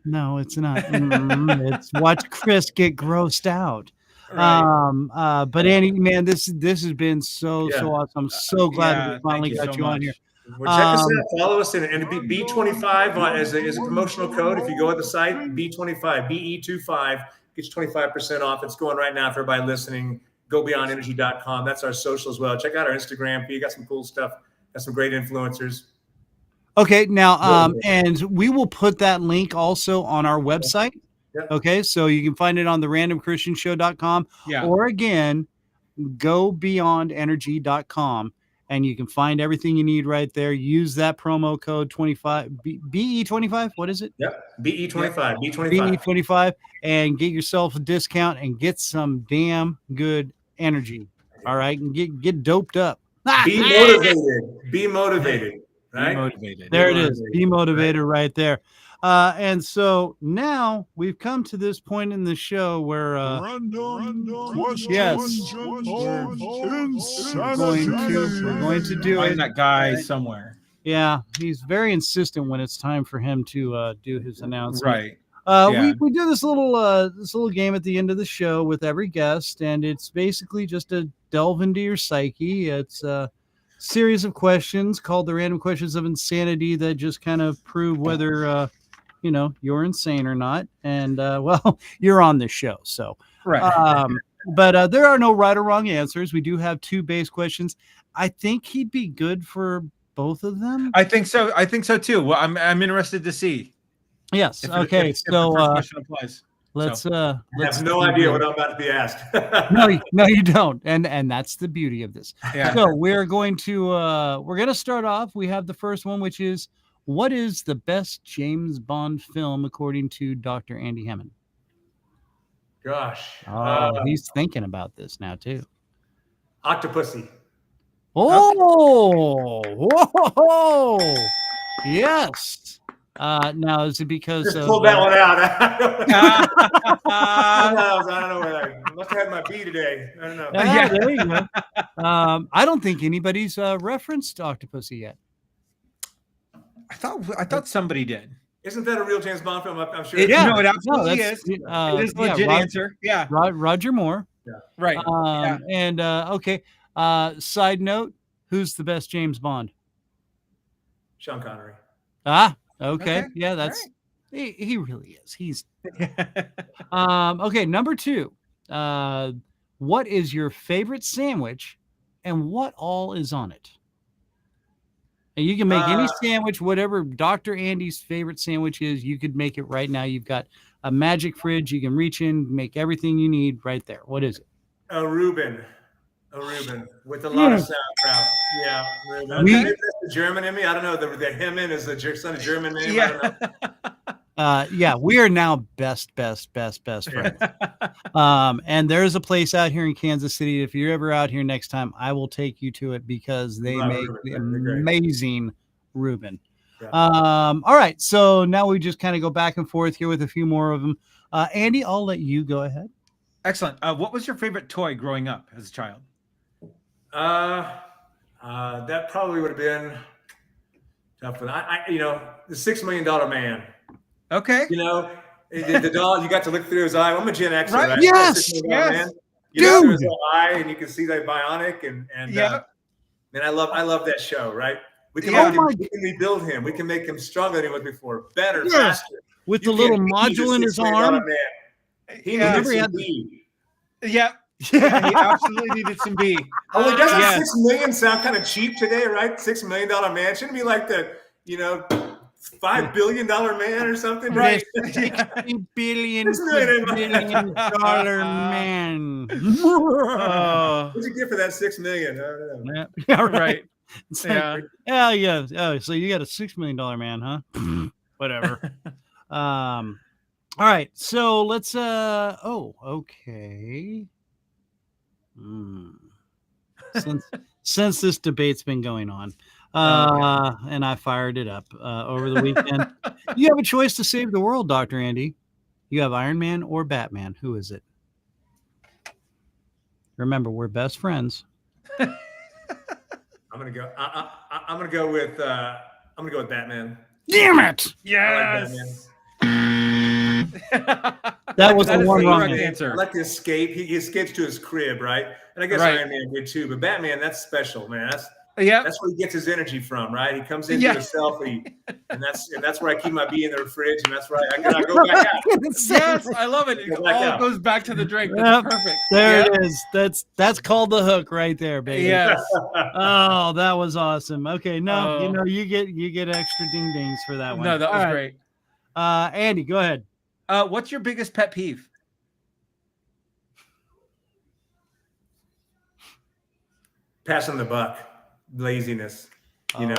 No, it's not. It's watch Chris get grossed out. Right. But Andy, man, this has been so awesome. I'm so glad we finally got you on here. Well, check us out. Follow us and B25 as a promotional code. If you go at the site, B25, BE25, gets you 25% off. It's going right now for everybody listening. GoBeyondEnergy.com. That's our social as well. Check out our Instagram. You got some cool stuff. Got some great influencers. Okay, now, and we will put that link also on our website. Yep. Okay, so you can find it on the randomchristianshow.com or again, GoBeyondEnergy.com. And you can find everything you need right there. Use that promo code 25 BE25. What is it? Yep. BE25. B25. BE25, and get yourself a discount and get some damn good energy. All right, and get doped up. Be motivated. Be motivated. Right. Be motivated. There it is. Be motivated right there. And so now we've come to this point in the show where yes, we're going to do Find it. that guy somewhere. Yeah, he's very insistent when it's time for him to do his announcement. Right. We do this little game at the end of the show with every guest, and it's basically just a delve into your psyche. It's a series of questions called the Random Questions of Insanity that just kind of prove whether you're insane or not. And well, you're on this show, so Right. but there are no right or wrong answers. We do have 2 base questions. I think he'd be good for both of them. I think so too. Well, I'm interested to see. Yes. If Okay. if the first question applies. Let's I have no idea what I'm about to be asked. no, you don't. And that's the beauty of this. Yeah. So we're going to start off. We have the first one, which is, what is the best James Bond film according to Dr. Andy Hemmen? Gosh. He's thinking about this now too. Octopussy. Oh, whoa, yes. Now is it because Just pulled that one out. I don't know where I must have had my bee today. I don't know. Yeah, there you go. I don't think anybody's referenced Octopussy yet. I thought somebody did. Isn't that a real James Bond film? I'm sure. It absolutely is. It is a legit answer. Yeah. Roger Moore. Yeah. Right. And okay. Side note, who's the best James Bond? Sean Connery. Okay. Yeah, that's he really is. He's okay. Number 2. What is your favorite sandwich and what all is on it? And you can make any sandwich, whatever Dr. Andy's favorite sandwich is, you could make it right now. You've got a magic fridge. You can reach in, make everything you need right there. What is it? A Reuben with a lot of sauerkraut. Yeah, Reuben. Maybe that's the German in me. I don't know. The Hemmen is the son of German name. Yeah. I don't know. Yeah, we are now best friends. And there's a place out here in Kansas City. If you're ever out here next time, I will take you to it because they make the amazing Reuben. Yeah. All right, so now we just kind of go back and forth here with a few more of them. Andy, I'll let you go ahead. Excellent. What was your favorite toy growing up as a child? That probably would have been tough. But the $6 Million Man. Okay. The doll, you got to look through his eye. I'm a Gen Xer, right? Yes. Man. You look through his eye, and you can see that bionic, and I love that show, right? We can rebuild him. We can make him stronger than he was before, better, faster. With the little module in his arm. He needed some B. Yeah. He absolutely needed some B. Oh, doesn't 6 million sound kind of cheap today, right? $6 million man shouldn't it be like the $5 billion man or something, right? $60 billion man. What'd you get for that $6 million? I don't know. Yeah, right. Yeah. Oh, so you got a $6 million man, huh? Whatever. All right, so let's okay. Since this debate's been going on, and I fired it up over the weekend, you have a choice to save the world, Dr. Andy. You have Iron Man or Batman. Who is it? Remember, we're best friends. I'm gonna go. I'm gonna go with Batman. Damn it! Yes. That was the one wrong answer. I like to escape. He escapes to his crib, right? And I guess Iron Man did too. But Batman, that's special, man. That's where he gets his energy from, right? He comes into himself, and that's where I keep my bee in the fridge, and that's where I go back out. Yes, I love it. It all goes back to the drink. That's perfect. There it is. That's called the hook right there, baby. Yes. Oh, that was awesome. Okay, you get extra ding dings for that one. No, that was great. Andy, go ahead. What's your biggest pet peeve? Passing the buck, laziness. Oh yeah.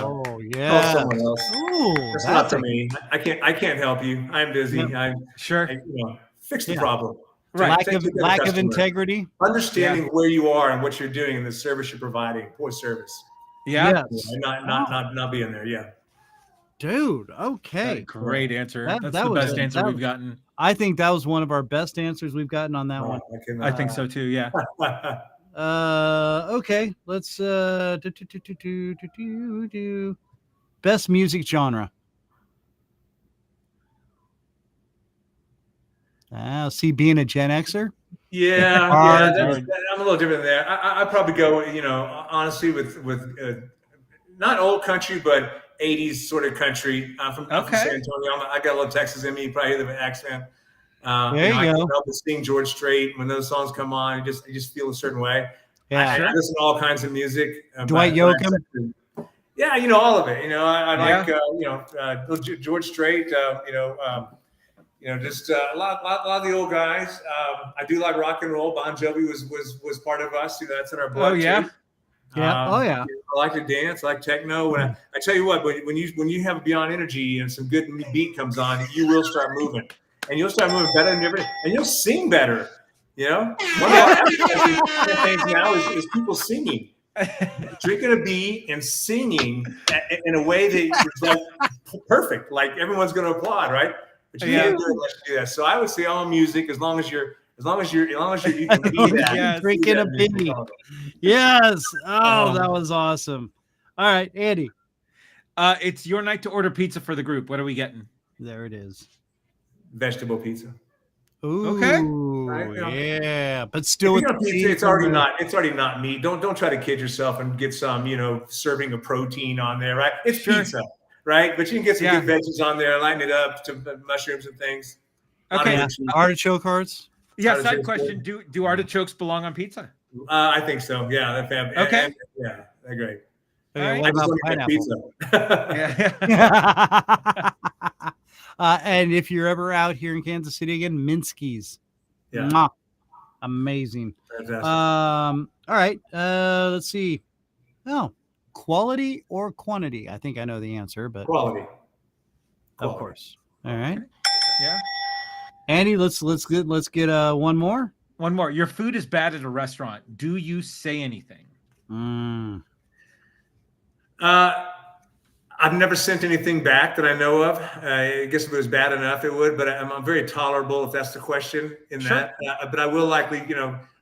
Call someone else. Ooh, that's not for me. I can't help you. I'm busy. Yep. Fix the problem. Right. Lack of integrity. Understanding where you are and what you're doing and the service you're providing. Poor service. Yeah. Not being there. Yeah. Dude, okay. Great answer. That- That's that the was best a- answer that we've was- gotten. I think that was one of our best answers we've gotten on that one. I think so too. Yeah. Okay, let's best music genre. See, being a Gen Xer. Yeah, Hard, I'm a little different there. I'd probably go, honestly, with not old country, but 80s sort of country. I'm from San Antonio. I got a little Texas in me. You probably hear the accent. There you go. I can help to sing George Strait when those songs come on. You just feel a certain way. Yeah. I listen to all kinds of music. Dwight Yoakam. Yeah, all of it. I like George Strait. Just a lot of the old guys. I do like rock and roll. Bon Jovi was part of us. That's in our blood. Oh yeah. Too. Yeah. I like to dance. I like techno. When I tell you what, when you have Beyond Energy and some good beat comes on, you will start moving, and you'll start moving better than ever, and you'll sing better. One of our things now is people singing, drinking a beat and singing in a way that is like perfect. Like everyone's going to applaud, right? But you can't do it unless you do that. So I would say all music, as long as you can be that. Yes. Drinking a beat. Yes. Oh, that was awesome. All right, Andy. It's your night to order pizza for the group. What are we getting? There it is. Vegetable pizza. Ooh, okay. Yeah, but still, pizza, it's already not meat. Don't try to kid yourself and get some, serving of protein on there, right? It's pizza, right? But you can get some good veggies on there, lighten it up to mushrooms and things. Okay, artichoke hearts. Yeah, side question: Do artichokes belong on pizza? I think so. Yeah, that family. Okay. Yeah, they're great. Okay, what about pineapple? Pizza. And if you're ever out here in Kansas City again, Minsky's. Yeah. Mwah. Amazing. Fantastic. All right. Let's see. Oh, quality or quantity? I think I know the answer, but quality. Of course. All right. Yeah. Andy, let's get one more. One more. Your food is bad at a restaurant. Do you say anything? I've never sent anything back that I know of. I guess if it was bad enough, it would. But I'm very tolerable, if that's the question. That. But I will likely,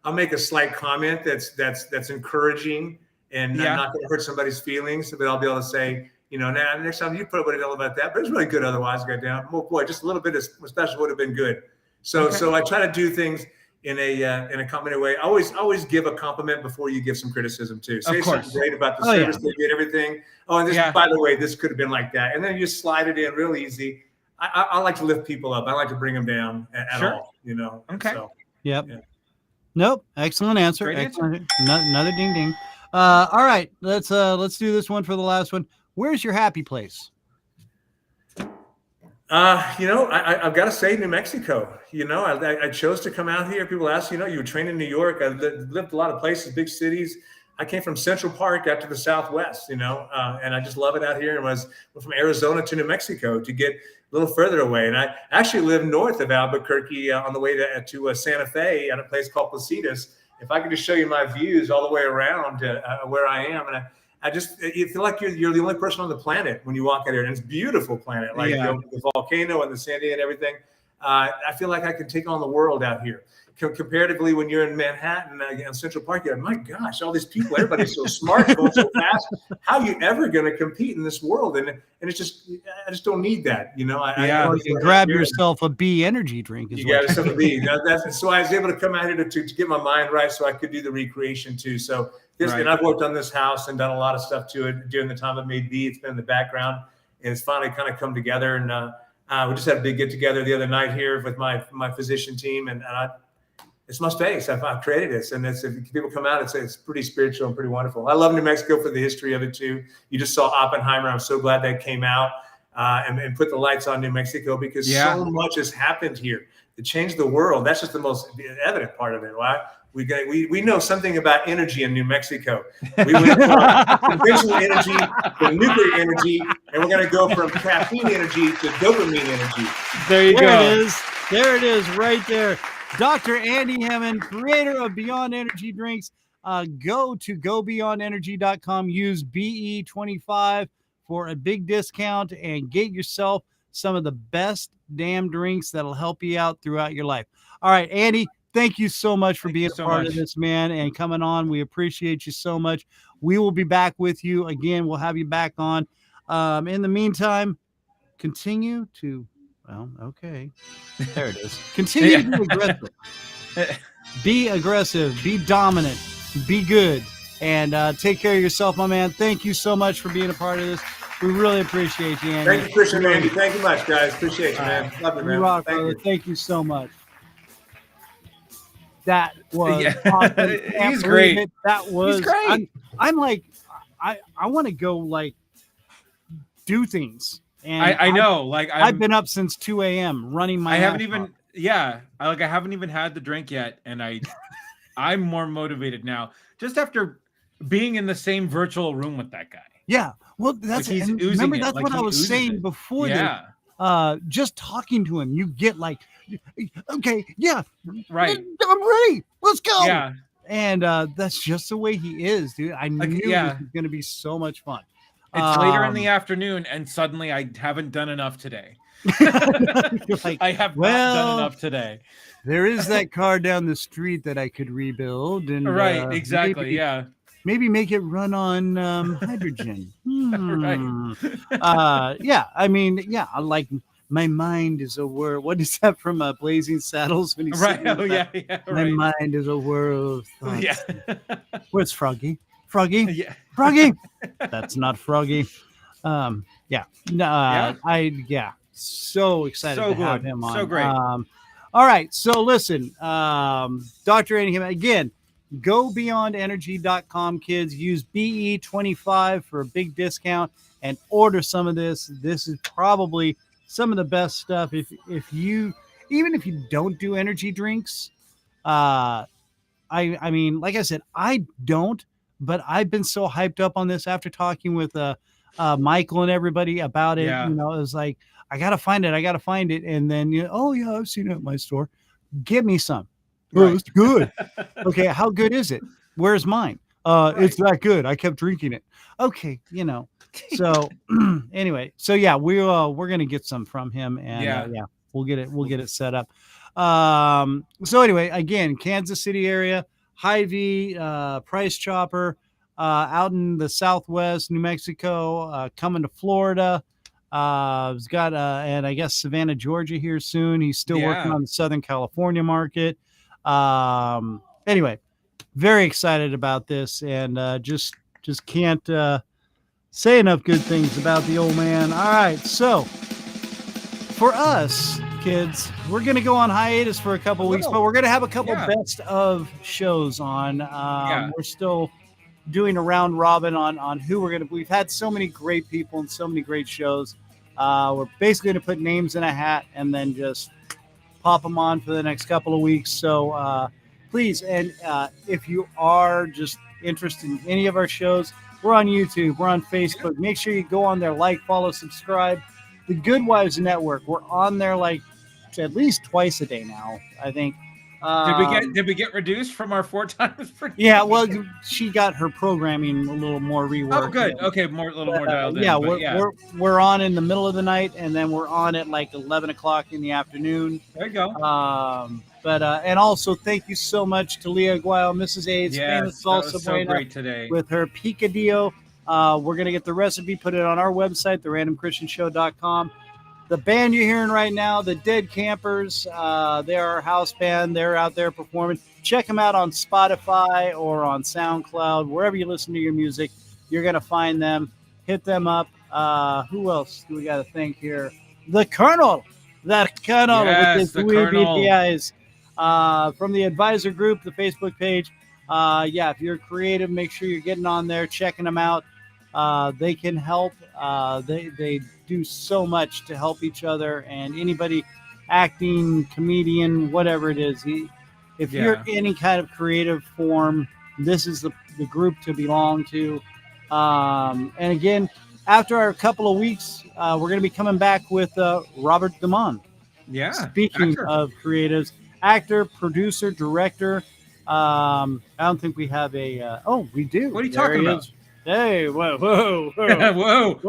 I'll make a slight comment that's encouraging and not going to hurt somebody's feelings. But I'll be able to say, now next time you put up what I know about that, but it's really good. Otherwise, go down. Oh boy, just a little bit of special would have been good. So I try to do things in a complimentary way. Always give a compliment before you give some criticism too. Say something great about the service they did, everything. Oh, and this, by the way, this could have been like that. And then you just slide it in real easy. I like to lift people up. I like to bring them down at all, Okay. So, yep. Yeah. Nope. Excellent answer. Great Excellent. Another ding ding. All right. Let's do this one for the last one. Where's your happy place? I've got to say New Mexico. I chose to come out here. People ask, you were trained in New York. I lived a lot of places, big cities. I came from Central Park out to the Southwest, and I just love it out here. And went from Arizona to New Mexico to get a little further away. And I actually live north of Albuquerque on the way to Santa Fe at a place called Placitas. If I could just show you my views all the way around where I am. And you feel like you're the only person on the planet when you walk out here, and it's a beautiful planet, like the volcano and the Sandy and everything. I feel like I can take on the world out here. Comparatively, when you're in Manhattan and Central Park, you're like, my gosh, all these people, everybody's so smart, going so fast. How are you ever going to compete in this world? And it's just, I just don't need that, you grab yourself a B energy drink. You got yourself a B. So I was able to come out here to get my mind right, so I could do the recreation too. So and I've worked on this house and done a lot of stuff to it during the time it made B. It's been in the background, and it's finally kind of come together. And we just had a big get together the other night here with my physician team, and it's my space. I've created this, and if people come out and say it's pretty spiritual and pretty wonderful. I love New Mexico for the history of it too. You just saw Oppenheimer. I'm so glad that came out and put the lights on New Mexico, because so much has happened here to change the world. That's just the most evident part of it, right? We know something about energy in New Mexico. We went from conventional energy to nuclear energy, and we're going to go from caffeine energy to dopamine energy. There you go. There it is right there. Dr. Andy Hemmen, creator of Beyond Energy Drinks. Go to gobeyondenergy.com. Use BE25 for a big discount and get yourself some of the best damn drinks that'll help you out throughout your life. All right, Andy, thank you so much for being a part of this, man, and coming on. We appreciate you so much. We will be back with you again. We'll have you back on. In the meantime, continue to, well, okay, there it is. Continue to be aggressive. Be aggressive. Be dominant. Be good. And take care of yourself, my man. Thank you so much for being a part of this. We really appreciate you, Andy. Thank you, Kristian, Andy. Thank you much, guys. Appreciate you, man. Love you, man. You rock, Thank brother. you. Thank you so much. That was awesome. He's great. It. That was He's great. I'm like, I want to go like do things. And I know, like I've been up since 2 a.m. running my. I haven't even had the drink yet, and I'm more motivated now. Just after being in the same virtual room with that guy. Yeah, well, that's like remember that's what I was saying before. Yeah. Just talking to him, you get like, okay, yeah, right. I'm ready. Let's go. Yeah. And that's just the way he is, dude. I knew this was going to be so much fun. It's later in the afternoon, and suddenly I haven't done enough today. Like, I have not done enough today. There is that car down the street that I could rebuild, and right, exactly, maybe make it run on hydrogen. Right. Yeah, I mean, yeah, like my mind is a whirl. What is that from Blazing Saddles when he's right? Oh yeah, my right. mind is a whirl of thoughts. Yeah. Where's Froggy? Froggy? Yeah. Froggy? That's not Froggy. Yeah. So excited to have him on. So great. All right. So listen, Dr. Andy Hemmen, again, go beyondenergy.com, kids. Use BE25 for a big discount and order some of this. This is probably some of the best stuff. If you don't do energy drinks, I mean, like I said, I don't, but I've been so hyped up on this after talking with Michael and everybody about it. Yeah. You know, it was like, I gotta find it. And then oh yeah, I've seen it at my store. Give me some. Right. Oh, it's good. Okay, how good is it? Where's mine? It's that good. I kept drinking it. Okay, So anyway, so yeah, we're gonna get some from him, and we'll get it set up. So anyway, again, Kansas City area, Hy-Vee, Price Chopper, out in the Southwest, New Mexico, coming to Florida. He's got and I guess Savannah, Georgia here soon. He's still working on the Southern California market. Anyway, very excited about this, and just can't say enough good things about the old man. All right, so for us kids, we're gonna go on hiatus for a couple weeks, but we're gonna have a couple best of shows on. We're still doing a round robin on who we've had so many great people and so many great shows. We're basically going to put names in a hat and then just pop them on for the next couple of weeks. So please, and if you are just interested in any of our shows, we're on YouTube, we're on Facebook. Make sure you go on there, like, follow, subscribe. The Good Wives Network, we're on there like at least twice a day now, I think. Did we get reduced from our 4 times per day? Yeah, well, she got her programming a little more reworked. Oh, good. Okay, a little more dialed in. Yeah, we're on in the middle of the night, and then we're on at like 11 o'clock in the afternoon. There you go. And also thank you so much to Leah Aguayo, Mrs. A's famous salsa so great today with her picadillo. We're gonna get the recipe, put it on our website, therandomchristianshow.com. The band you're hearing right now, the Dead Campers, they're our house band. They're out there performing. Check them out on Spotify or on SoundCloud. Wherever you listen to your music, you're going to find them. Hit them up. Who else do we got to thank here? The Colonel. That Colonel with his BPIs. From the Advisor Group, the Facebook page. If you're creative, make sure you're getting on there, checking them out. They can help. They do so much to help each other, and anybody acting, comedian, whatever it is. If you're any kind of creative form, this is the group to belong to. And again, after our couple of weeks, we're going to be coming back with Robert Damon. Yeah. Speaking of creatives, actor, producer, director. I don't think we have a. We do. What are you talking about? Hey, whoa, whoa, whoa, whoa,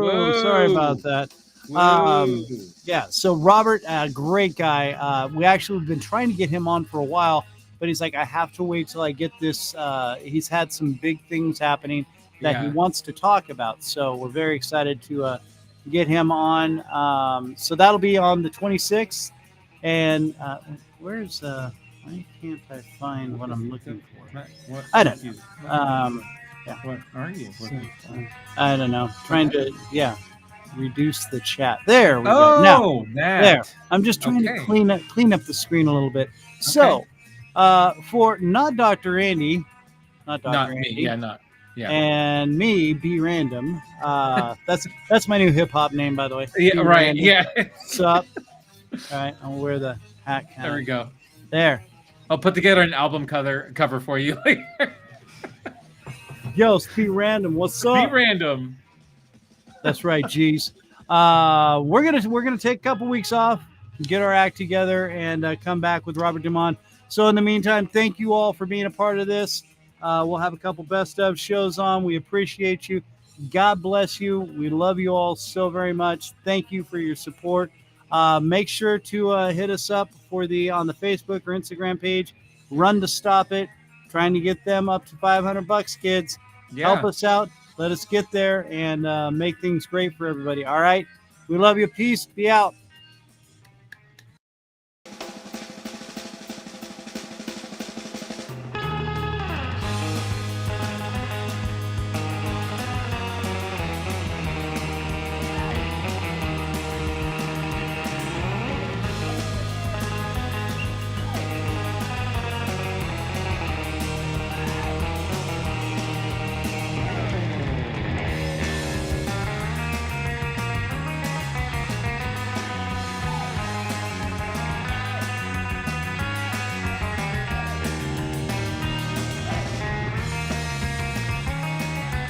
whoa. Sorry about that. Whoa. Yeah, so Robert, great guy. We actually have been trying to get him on for a while, but he's like, I have to wait till I get this. He's had some big things happening that he Yeah. wants to talk about. So we're very excited to get him on. So that'll be on the 26th. And where's why can't I find what I'm looking for? What I don't know. What are you? I don't know. Trying to reduce the chat. There we go. Oh, Now that. there. I'm just trying to clean up the screen a little bit. So for not Dr. Andy, not Dr. Not Andy, me. Yeah. and me, Be Random. That's my new hip hop name, by the way. Yeah. Be Right. Random. Yeah. What's up? All right, I'll wear the hat. There we go. There. I'll put together an album cover for you later. Yo, it's Be Random. What's up? Be random. That's right, geez. We're gonna take a couple weeks off, get our act together, and come back with Robert Dumont. So in the meantime, thank you all for being a part of this. We'll have a couple best of shows on. We appreciate you. God bless you. We love you all so very much. Thank you for your support. Make sure to hit us up on the Facebook or Instagram page. Run to Stop It. Trying to get them up to $500, kids. Yeah. Help us out. Let us get there and make things great for everybody. All right. We love you. Peace. Be out.